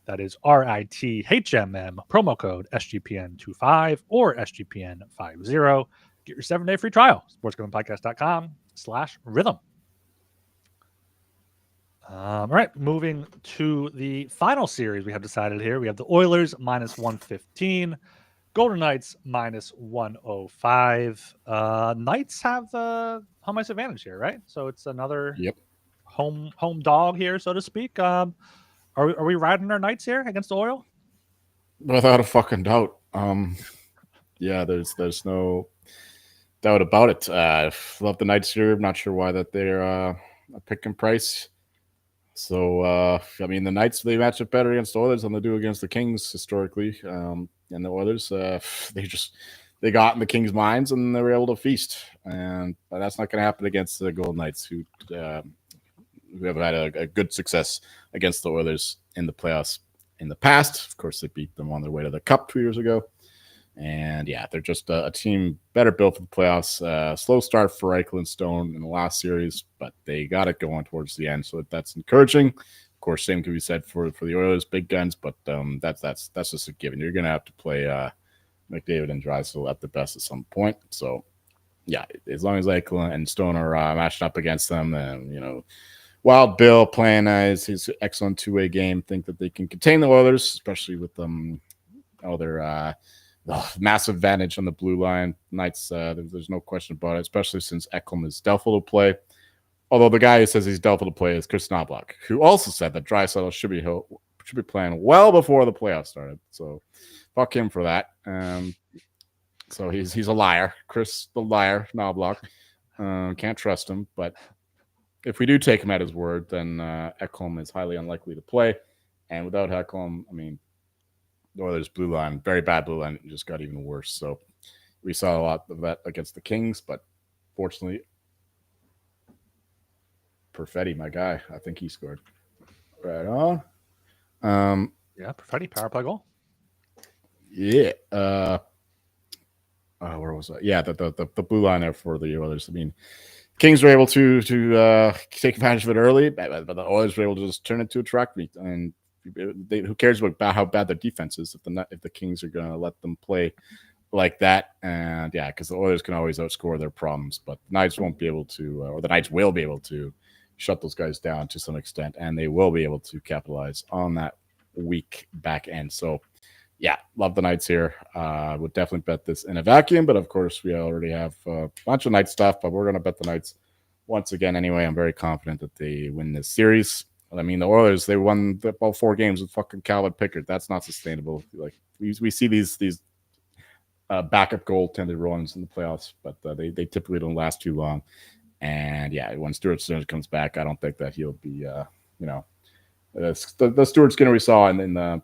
That is RITHMM promo code SGPN25 or SGPN50. Get your 7-day free trial. sportsgamblingpodcast.com/rhythm. All right, moving to the final series we have decided here. We have the Oilers minus 115. Golden Knights minus 105. Knights have the home ice advantage here, right? So it's another home dog here, so to speak. Are we riding our Knights here against the Oil? Without a fucking doubt. Yeah, there's no doubt about it. Love the Knights here. I'm not sure why that they're a pick and price. So I mean, the Knights, they match up better against the Oilers than they do against the Kings historically. And the Oilers, they got in the Kings' minds and they were able to feast. And that's not going to happen against the Golden Knights, who have had a good success against the Oilers in the playoffs in the past. Of course, they beat them on their way to the Cup 2 years ago. And yeah, they're just a team better built for the playoffs. Slow start for Eichel and Stone in the last series, but they got it going towards the end, so that's encouraging. Of course, same can be said for the Oilers, big guns, but that's just a given. You're going to have to play McDavid and Draisaitl at the best at some point. So yeah, as long as Eichel and Stone are matched up against them, and Wild Bill playing his excellent two-way game, think that they can contain the Oilers, especially with their massive advantage on the blue line. Knights, there's no question about it, especially since Ekholm is doubtful to play. Although the guy who says he's doubtful to play is Chris Knobloch, who also said that Draisaitl should be playing well before the playoffs started. So fuck him for that. So he's a liar. Chris the liar, Knobloch. Can't trust him. But if we do take him at his word, then Ekholm is highly unlikely to play. And without Ekholm, I mean, the Oilers' blue line, very bad blue line, just got even worse. So we saw a lot of that against the Kings, but fortunately, Perfetti, my guy, I think he scored. Right on. Yeah, Perfetti, power play goal. Yeah. where was that? Yeah, the blue line there for the Oilers. I mean, Kings were able to take advantage of it early, but the Oilers were able to just turn it to a track meet. And who cares about how bad their defense is if the Kings are going to let them play like that? And yeah, because the Oilers can always outscore their problems, but the Knights won't be able to, or the Knights will be able to shut those guys down to some extent, and they will be able to capitalize on that weak back end. So yeah, love the Knights here. Would definitely bet this in a vacuum, but of course we already have a bunch of Knight stuff. But we're gonna bet the Knights once again anyway. I'm very confident that they win this series. I mean, the Oilers, they won about 4 games with fucking Calvin Pickard. That's not sustainable. Like we see these backup goaltender runs in the playoffs, but they typically don't last too long. And yeah, when Stuart Skinner comes back, I don't think that he'll be the Stuart Skinner we saw in the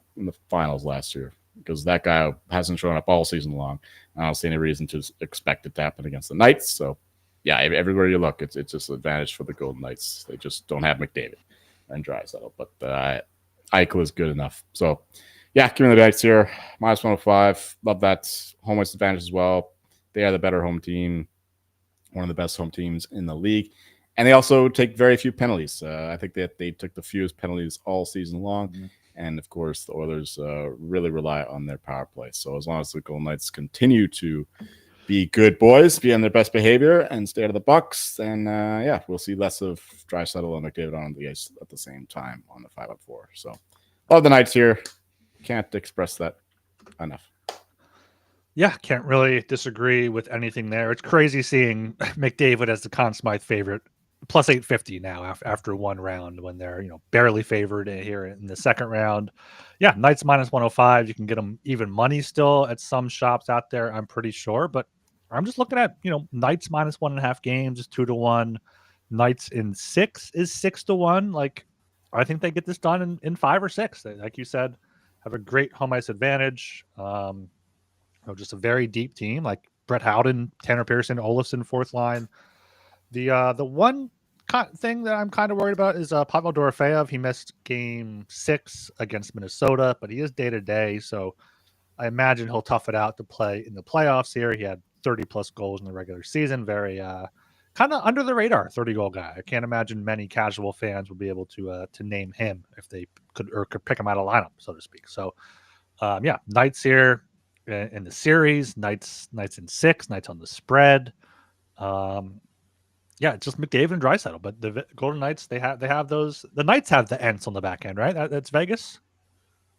finals last year, because that guy hasn't shown up all season long. I don't see any reason to expect it to happen against the Knights. So, yeah, everywhere you look, it's just an advantage for the Golden Knights. They just don't have McDavid and Draisaitl, but Eichel is good enough. So, yeah, give me the Knights here. Minus 105. Love that home ice advantage as well. They are the better home team, one of the best home teams in the league. And they also take very few penalties. I think that they took the fewest penalties all season long. Mm-hmm. And of course, the Oilers really rely on their power play. So as long as the Golden Knights continue to be good boys, be on their best behavior, and stay out of the Bucks, then yeah, we'll see less of Draisaitl and McDavid on the ice at the same time on the 5-on-4. So love the Knights here. Can't express that enough. Yeah, can't really disagree with anything there. It's crazy seeing McDavid as the Conn Smythe favorite, plus 850 now after one round, when they're barely favored here in the second round. Yeah, Knights minus 105. You can get them even money still at some shops out there, I'm pretty sure. But I'm just looking at Knights minus 1.5 games is 2-1. Knights in 6 is 6-1. Like, I think they get this done in 5 or 6. They, like you said, have a great home ice advantage. Just a very deep team, like Brett Howden, Tanner Pearson, Olofsson, fourth line. The one thing that I'm kind of worried about is Pavel Dorofeyev. He missed game 6 against Minnesota, but he is day-to-day, so I imagine he'll tough it out to play in the playoffs here. He had 30-plus goals in the regular season. Very kind of under-the-radar 30-goal guy. I can't imagine many casual fans would be able to name him if they could pick him out of lineup, so to speak. So, yeah, Knights here in the series, Knights in 6, Knights on the spread. Yeah, it's just McDavid and Draisaitl, but the Golden Knights, they have those. The Knights have the Ents on the back end, right? That's Vegas.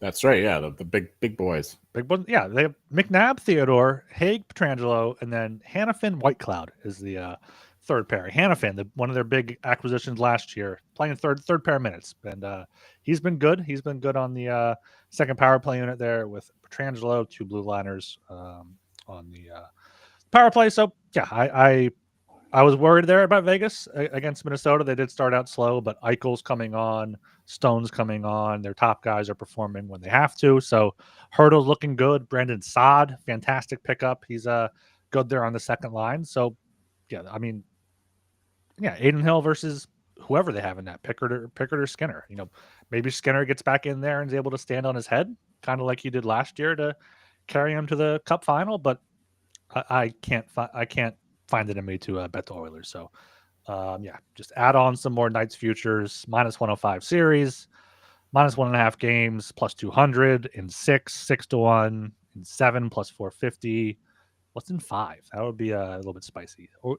That's right. Yeah, the big boys. Big boys. Yeah, they have McNabb, Theodore, Haig, Pietrangelo, and then Hannafin, Whitecloud is the third pair. Hannafin, one of their big acquisitions last year, playing third pair of minutes, and he's been good. He's been good on the second power play unit there with Pietrangelo, 2 blue liners on the power play. So yeah, I was worried there about Vegas against Minnesota. They did start out slow, but Eichel's coming on, Stone's coming on. Their top guys are performing when they have to. So Hurdle's looking good. Brandon Saad, fantastic pickup. He's good there on the second line. So yeah, I mean, yeah, Aiden Hill versus whoever they have in that, Pickard or Skinner. Maybe Skinner gets back in there and is able to stand on his head, kind of like he did last year to carry him to the Cup final. But I can't find it in me to bet the Oilers. So, yeah, just add on some more Knights futures, minus 105 series, minus 1.5 games, plus 200 in 6, 6-1 in 7, plus 450. What's in 5? That would be a little bit spicy. Or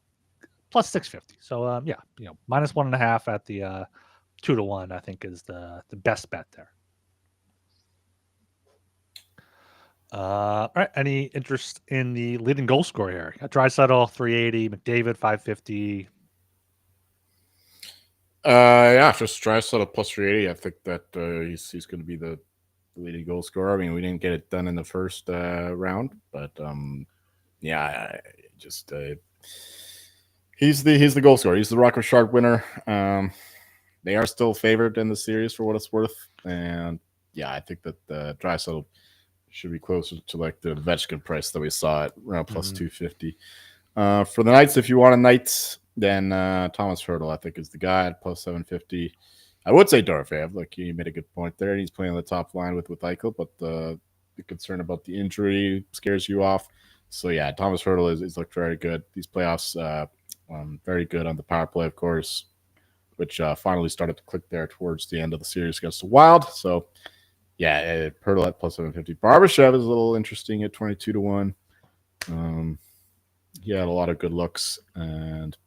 plus 650. So, yeah, minus 1.5 at the 2-1, I think is the best bet there. All right. Any interest in the leading goal scorer here? Draisaitl 380, McDavid 550. Yeah, just Draisaitl plus 380. I think that he's going to be the leading goal scorer. I mean, we didn't get it done in the first round, but yeah, just he's the goal scorer. He's the Rocket Shark winner. They are still favored in the series for what it's worth, and yeah, I think that Draisaitl should be closer to like the Ovechkin price that we saw at around plus 250. For the Knights, if you want a Knights, then Thomas Hurdle, I think, is the guy at plus 750. I would say Dorofeyev, like you made a good point there. He's playing on the top line with Eichel, but the concern about the injury scares you off. So yeah, Thomas Hurdle is looked very good these playoffs. Very good on the power play, of course, which finally started to click there towards the end of the series against the Wild. So yeah, Hurdle at plus 750. Barbashev is a little interesting at 22-1. He had a lot of good looks, and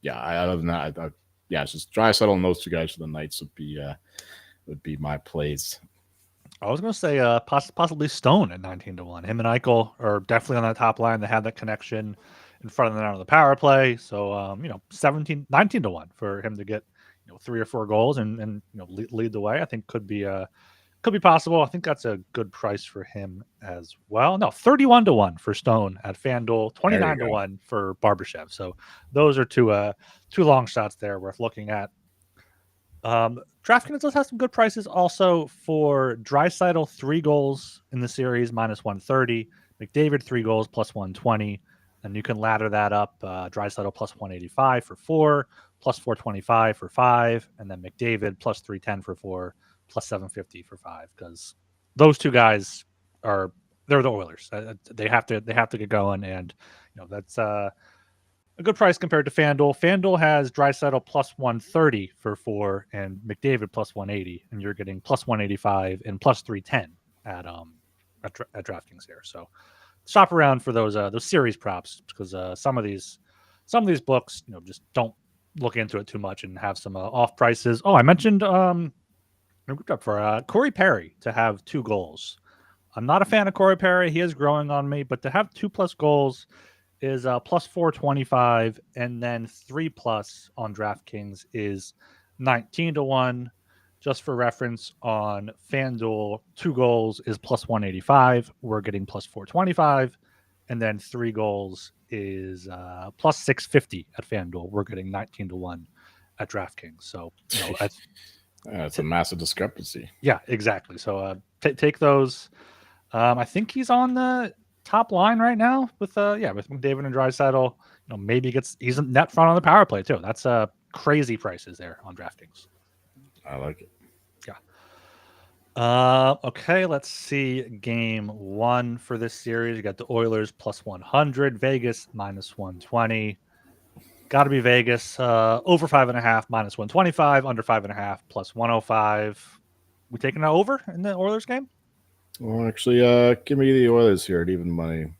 yeah, other than that, yeah, it's just Draisaitl and those two guys for the Knights would be my plays. I was going to say possibly Stone at 19-1. Him and Eichel are definitely on that top line. They have that connection in front of the net on the power play. So, 19-1 for him to get 3 or 4 goals and lead the way. I think could be possible. I think that's a good price for him as well. No, 31-1 for Stone at FanDuel, 29-1 for Barbashev. So those are two long shots there worth looking at. DraftKings does have some good prices also for Draisaitl 3 goals in the series minus 130, McDavid 3 goals plus 120, and you can ladder that up. Draisaitl plus 185 for 4, plus 425 for 5, and then McDavid plus 310 for 4, plus 750 for 5. Because those two guys they're the Oilers. They have to get going, and that's a good price compared to FanDuel. FanDuel has Draisaitl plus 130 for 4 and McDavid plus 180, and you're getting plus 185 and plus 310 at DraftKings here. So shop around for those series props because some of these books just don't look into it too much and have some off prices. Oh, I mentioned for Corey Perry to have 2 goals. I'm not a fan of Corey Perry. He is growing on me, but to have 2+ goals is plus 425, and then 3+ on DraftKings is 19-1. Just for reference, on FanDuel, 2 goals is plus 185. We're getting plus 425, and then 3 goals is plus 650 at FanDuel. We're getting 19-1 at DraftKings. So it's a massive discrepancy. Yeah, exactly. So take those. I think he's on the top line right now with McDavid and Draisaitl. Maybe he's a net front on the power play too. That's crazy prices there on DraftKings. I like it. Yeah. Okay, let's see game 1 for this series. You got the Oilers plus 100, Vegas minus 120. Got to be Vegas. Over 5.5 minus 125, under 5.5 plus 105. We taking it over in the Oilers game? Well, actually, give me the Oilers here at even money.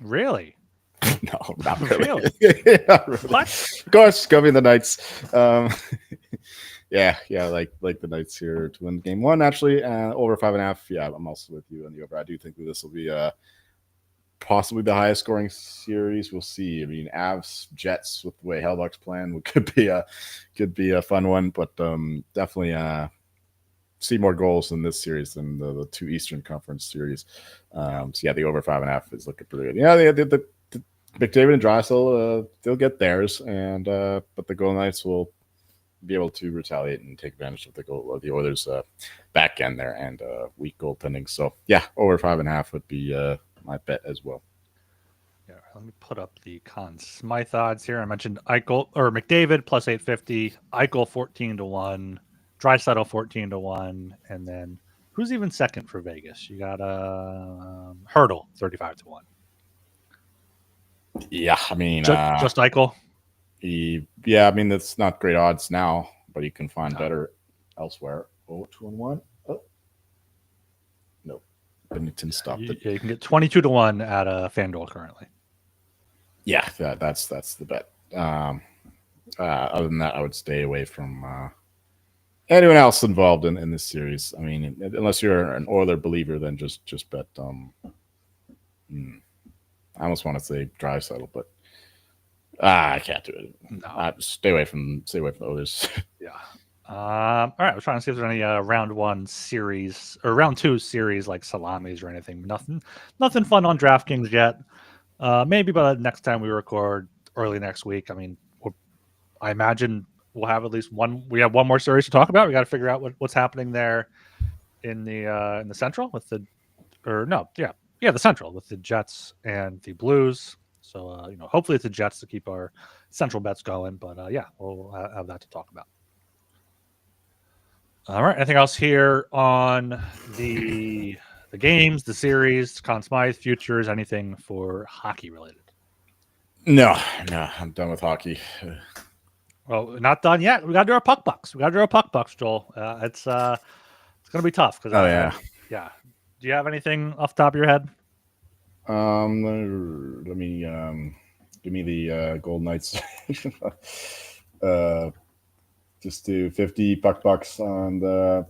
Really? No, not really. Really? Not really. What? Of course, give me the Knights. Yeah, like the Knights here to win game 1. Actually, over 5.5. Yeah, I'm also with you on the over. I do think that this will be possibly the highest scoring series. We'll see. I mean, Avs Jets with the way Hellbuck's playing could be a fun one, but definitely see more goals in this series than the 2 Eastern Conference series. So yeah, the over 5.5 is looking pretty good. Yeah, the McDavid and Draisaitl, they'll get theirs, and but the Golden Knights will be able to retaliate and take advantage of the Oilers' back end there and weak goaltending. So yeah, over 5.5 would be my bet as well. Yeah, let me put up the Conn Smythe odds here. I mentioned Eichel or McDavid plus 850, Eichel 14-1. Draisaitl 14-1, and then who's even second for Vegas? You got Hurdle 35-1. Yeah, I mean, just Eichel. Yeah, I mean that's not great odds now, but you can find better elsewhere. 2-1. Oh, no, Bennington stopped it. Yeah, you can get 22-1 at FanDuel currently. Yeah, that's the bet. Other than that, I would stay away from anyone else involved in this series. I mean, unless you're an Oiler believer, then just bet. I almost want to say Draisaitl, but I can't do it. No. Stay away from the Oilers. Yeah. All right. I was trying to see if there's any round 1 series or round 2 series like salamis or anything. Nothing fun on DraftKings yet. Maybe by the next time we record early next week. I mean, I imagine we'll have at least one. We have one more series to talk about. We got to figure out what's happening there in the Central with the Central with the Jets and the Blues. So hopefully it's the Jets to keep our Central bets going. But we'll have that to talk about. All right. Anything else here on the The games, the series, Conn Smythe, futures, anything for hockey related. No, I'm done with hockey. Well, not done yet. We got to do our puck bucks. Joel. It's gonna be tough because Oh yeah. yeah. Do you have anything off the top of your head? Let me give me the Gold Knights. Just do 50 puck bucks on the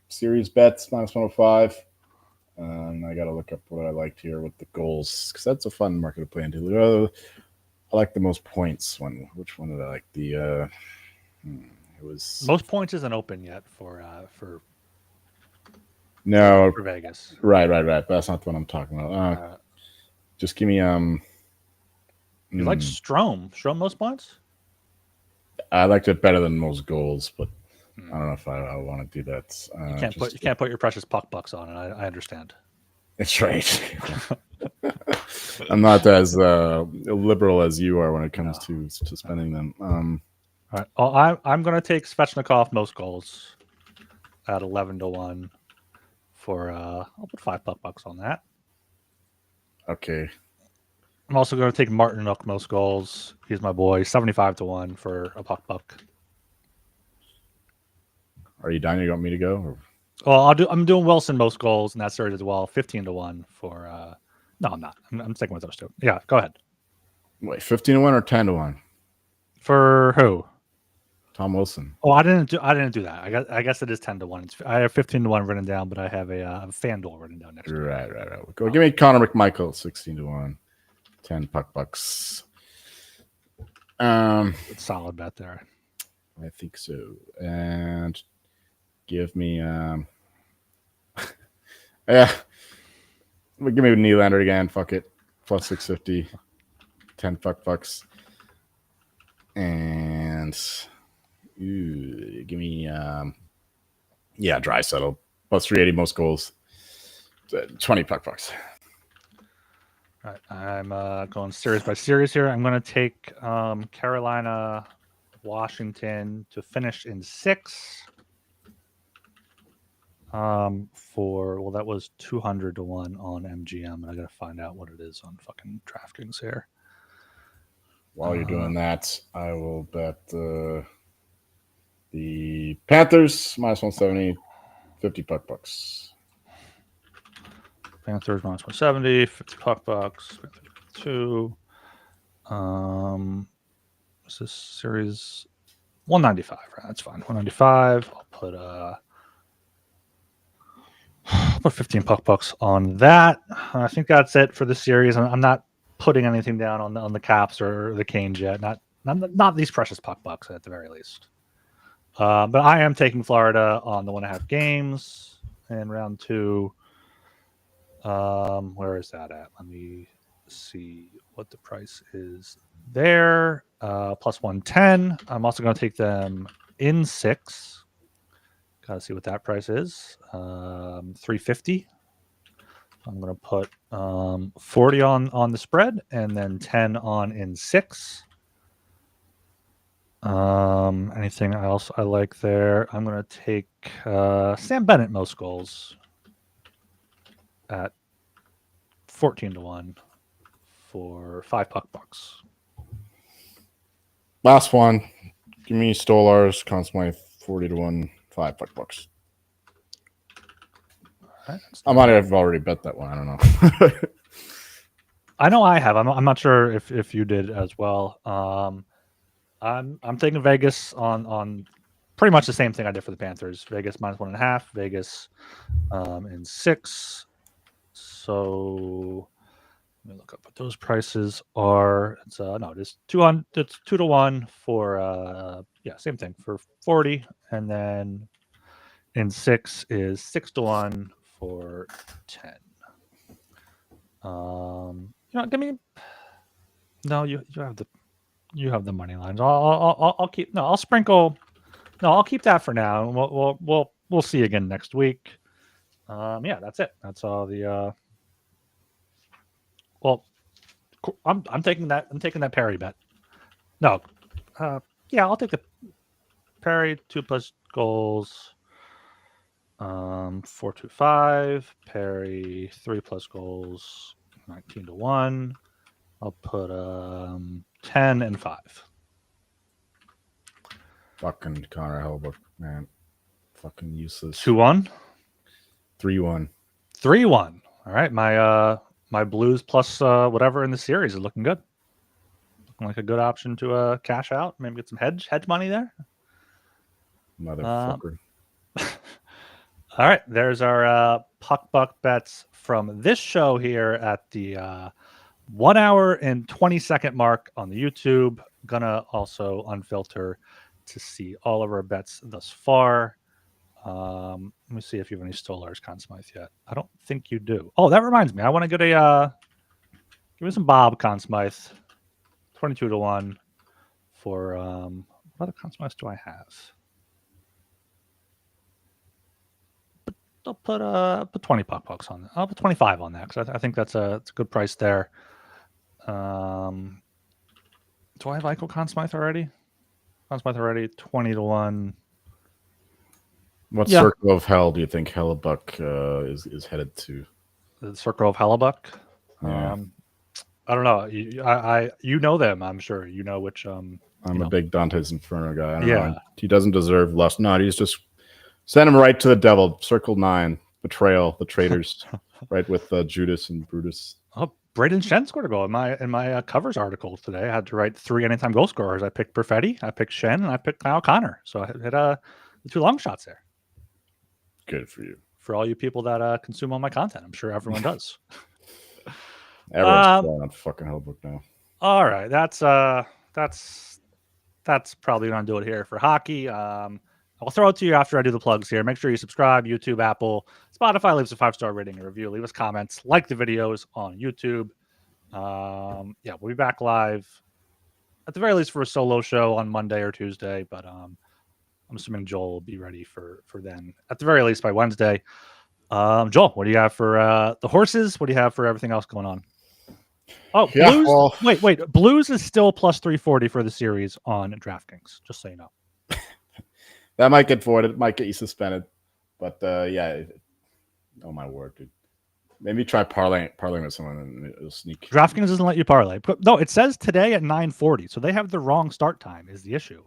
series bets minus 105. And I got to look up what I liked here with the goals because that's a fun market to play into. I like the most points one. Which one did I like? It was most points isn't open yet for no for Vegas. Right. But that's not the one I'm talking about. Just give me You like Strome? Strome most points? I liked it better than most goals, but I don't know if I want to do that. You can't put your precious puck bucks on it. I understand. That's right. I'm not as liberal as you are when it comes to spending them. All right. Well, I'm going to take Svechnikov most goals at 11-1 for I'll put 5 puck bucks on that. Okay. I'm also going to take Martinook most goals. He's my boy. 75-1 for a puck buck. Are you done? You want me to go? Or? Well, I'm doing Wilson most goals in that series as well. 15-1 for. No, I'm not. I'm sticking with those two. Yeah, go ahead. Wait, 15-1 or 10-1 for who? Tom Wilson. Oh, I didn't do that. I guess it is 10-1. I have 15-1 written down, but I have a FanDuel written down next. Right. Go give me Connor McMichael 16-1, 10 puck bucks. It's solid bet there. I think so. And give me yeah. Give me Nylander again. Fuck it. Plus 650. 10 puck bucks. And give me Draisaitl. Plus 380 most goals. 20 puck bucks. All right. I'm going series by series here. I'm going to take Carolina, Washington to finish in 6. That was 200-1 on MGM. I gotta find out what it is on fucking DraftKings here. While you're doing that, I will bet the Panthers minus 170, 50 puck bucks. Panthers minus 170, 50 puck bucks. 2. Is this series 195? Right, that's fine. 195. I'll put 15 puck bucks on that. I think that's it for the series. I'm not putting anything down on the Caps or the Canes yet. Not these precious puck bucks at the very least. But I am taking Florida on the 1.5 games in round 2. Where is that at? Let me see what the price is there. Plus 110. I'm also going to take them in 6. Gotta see what that price is. 350. I'm gonna put 40 on the spread and then 10 on in 6. Anything else I like there? I'm gonna take Sam Bennett most goals at 14-1 for 5 puck bucks. Last one. Give me Stolarz, Conn Smythe 40-1, 5 puck bucks. Right, I might have already bet that one. I don't know. I know I have. I'm not sure if you did as well. I'm taking Vegas on pretty much the same thing I did for the Panthers. Vegas minus 1.5. Vegas in 6. So let me look up what those prices are. It's it's 200. It's 2-1 for same thing for 40, and then in 6 is 6-1 for 10. Give me. No, you have the money lines. I'll keep. No, I'll sprinkle. No, I'll keep that for now. We'll see again next week. That's it. That's all the. I'm taking that. I'm taking that Perry bet. No, I'll take the Perry 2+ goals. 4-2-5. Perry 3+ goals, 19-1. I'll put 10 and 5. Fucking Connor Hellebuyck, man. Fucking useless. 2-1. 3-1. 3-1. All right, my Blues plus whatever in the series is looking good. Looking like a good option to cash out. Maybe get some hedge money there. Motherfucker. All right, there's our puck buck bets from this show here at the 1 hour and 20-second mark on the YouTube. Gonna also unfilter to see all of our bets thus far. Let me see if you have any Stolars, Conn Smythe, yet. I don't think you do. Oh, that reminds me. I want to get a give me some Bob Conn Smythe, 22-1 for what other Conn Smythe do I have? I'll put 20 puck pucks on that. I'll put 25 on that because I think that's a good price there. Do I have Eichel Conn Smythe already? Conn Smythe already, 20-1. What circle of hell do you think Hellebuck is headed to? The Circle of Hellebuck. Yeah. I don't know. You know them, I'm sure. You know which. I'm a big Dante's Inferno guy. I don't know. He doesn't deserve lust. No, he's just send him right to the devil. Circle 9, betrayal, the traitors, right with Judas and Brutus. Oh, Braden Shen scored a goal in my covers article today. I had to write 3 anytime goal scorers. I picked Perfetti, I picked Shen, and I picked Kyle Connor. So I hit the 2 long shots there. Good for you. For all you people that consume all my content, I'm sure everyone does. Everyone's going on fucking Hellbook now. All right, that's probably gonna do it here for hockey. I'll throw it to you after I do the plugs here. Make sure you subscribe, YouTube, Apple, Spotify. Leave us a 5-star rating and review. Leave us comments. Like the videos on YouTube. We'll be back live at the very least for a solo show on Monday or Tuesday, but I'm assuming Joel will be ready for then. At the very least by Wednesday. Joel, what do you have for the horses? What do you have for everything else going on? Oh, yeah, Blues. well, Wait. Blues is still plus 340 for the series on DraftKings, just so you know. That might get voided. It might get you suspended. But oh my word, dude. Maybe try parlaying with someone and it'll sneak. DraftKings doesn't let you parlay. No, it says today at 9:40, so they have the wrong start time is the issue.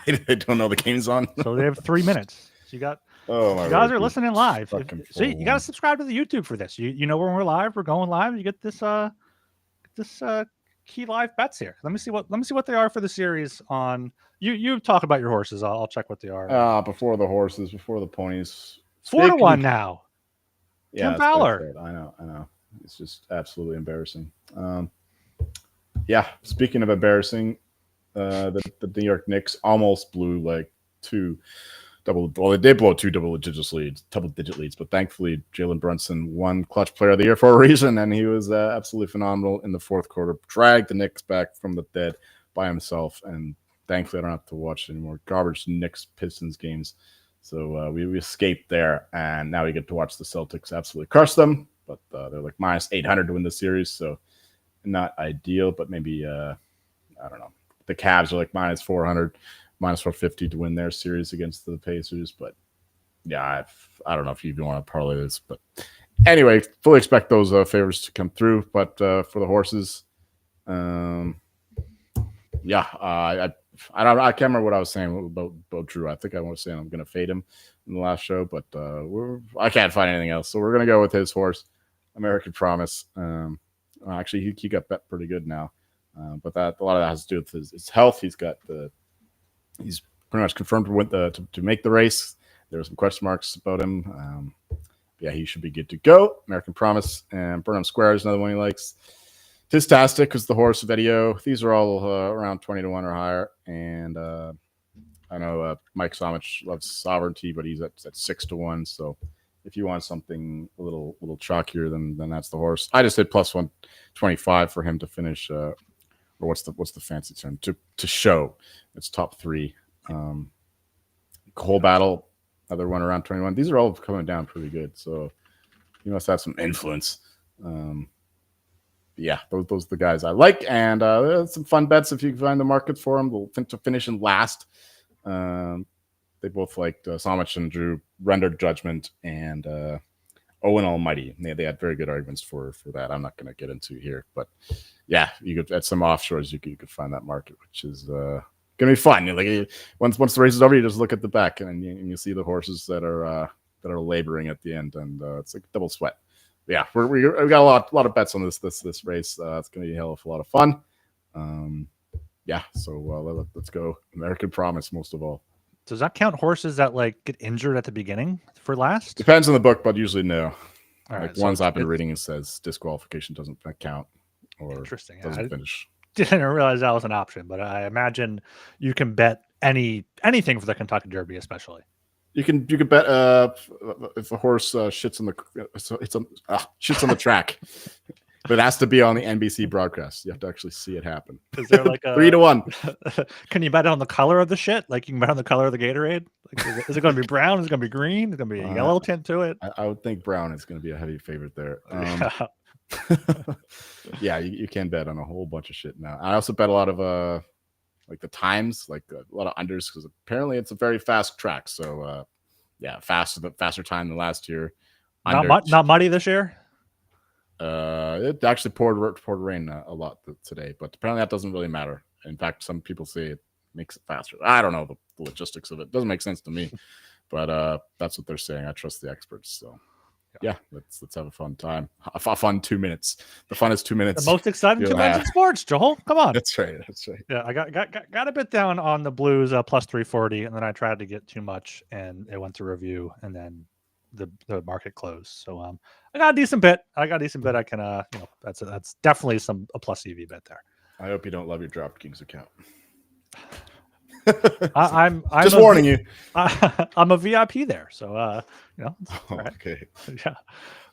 They don't know the game's on. So they have 3 minthis. So you got you guys are listening live. See, you got to subscribe to the YouTube for this. You know when we're live, we're going live. You get this key live bets here. Let me see what they are for the series on. You talk about your horses. I'll check what they are. Before the horses, before the ponies. 4-1 now. Yeah, Tim Fowler. I know. It's just absolutely embarrassing. Speaking of embarrassing, the New York Knicks almost blew like 2 they did blow 2 double-digit leads, but thankfully Jalen Brunson won Clutch Player of the Year for a reason, and he was absolutely phenomenal in the fourth quarter. Dragged the Knicks back from the dead by himself, and thankfully I don't have to watch any more garbage Knicks Pistons games. So we escaped there, and now we get to watch the Celtics absolutely crush them. But they're like minus 800 to win the series, so not ideal. But maybe I don't know. The Cavs are like minus 400, minus 450 to win their series against the Pacers. But yeah, I don't know if you even want to parlay this. But anyway, fully expect those favors to come through. But for the horses, I can't remember what I was saying about Drew. I think I was saying I'm going to fade him in the last show, but I can't find anything else. So we're going to go with his horse, American Promise. Actually, he got bet pretty good now, but a lot of that has to do with his health. He's pretty much confirmed to make the race. There were some question marks about him. He should be good to go. American Promise and Burnham Square is another one he likes. Tistastic is the horse video. These are all around 20-1 or higher. And I know Mike Somich loves Sovereignty, but he's at 6-1. So if you want something a little chalkier, then that's the horse. I just did plus 125 for him to finish. Or what's the fancy term? To show it's top 3. Whole Battle, another one around 21. These are all coming down pretty good. So you must have some influence. Those are the guys I like, and some fun bets if you can find the market for them. They'll to finish in last. they both liked Samich and Drew rendered Judgment and Owen Almighty. They had very good arguments for that. I'm not going to get into here, but yeah, you could at some offshores you could find that market, which is gonna be fun. Like once the race is over, you just look at the back and you see the horses that are laboring at the end, and it's like double sweat. Yeah, we got a lot of bets on this race. It's gonna be a hell of a lot of fun. Yeah, so let's go American Promise most of all. Does that count horses that like get injured at the beginning for last? Depends on the book, but usually no. All right, like ones I've been reading, it says disqualification doesn't count or interesting. Doesn't finish. Didn't realize that was an option, but I imagine you can bet anything for the Kentucky Derby, especially. You can bet if a horse shits on the track, but it has to be on the NBC broadcast. You have to actually see it happen. Is there like a 3-1? Can you bet on the color of the shit? Like you can bet on the color of the Gatorade. Like, is it going to be brown? Is it going to be green? Is it going to be a yellow tint to it? I would think brown is going to be a heavy favorite there. Yeah, you can bet on a whole bunch of shit now. I also bet a lot of like the times, like a lot of unders, because apparently it's a very fast track. So yeah, faster time than last year. Not muddy this year. It actually poured rain a lot today, but apparently that doesn't really matter. In fact, some people say it makes it faster. I don't know the logistics of it. Doesn't make sense to me, but that's what they're saying. I trust the experts. So yeah, let's have a fun time. A fun 2 minutes. The fun is 2 minutes. The most exciting 2 minutes in sports, Joel. Come on. That's right. Yeah, I got a bit down on the Blues plus 340, and then I tried to get too much, and it went to review, and then the market closed. So I got a decent bit. I can that's definitely a plus EV bet there. I hope you don't love your DraftKings account. I'm just warning you. I'm a VIP there, so right. Okay. Yeah.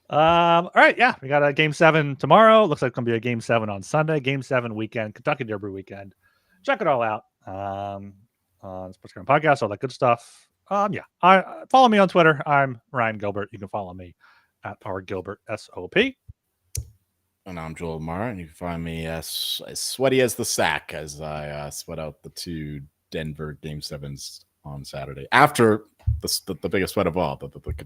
All right. Yeah, we got a Game 7 tomorrow. Looks like it's gonna be a Game 7 on Sunday. Game 7 weekend, Kentucky Derby weekend. Check it all out on Sports Gambling Podcast, all that good stuff. Yeah. Follow me on Twitter. I'm Ryan Gilbert. You can follow me at @RGilbertSOP. And I'm Joel Mara, and you can find me as sweaty as the sack as I sweat out the 2 Denver Game 7s on Saturday after the biggest sweat of all, the Kentucky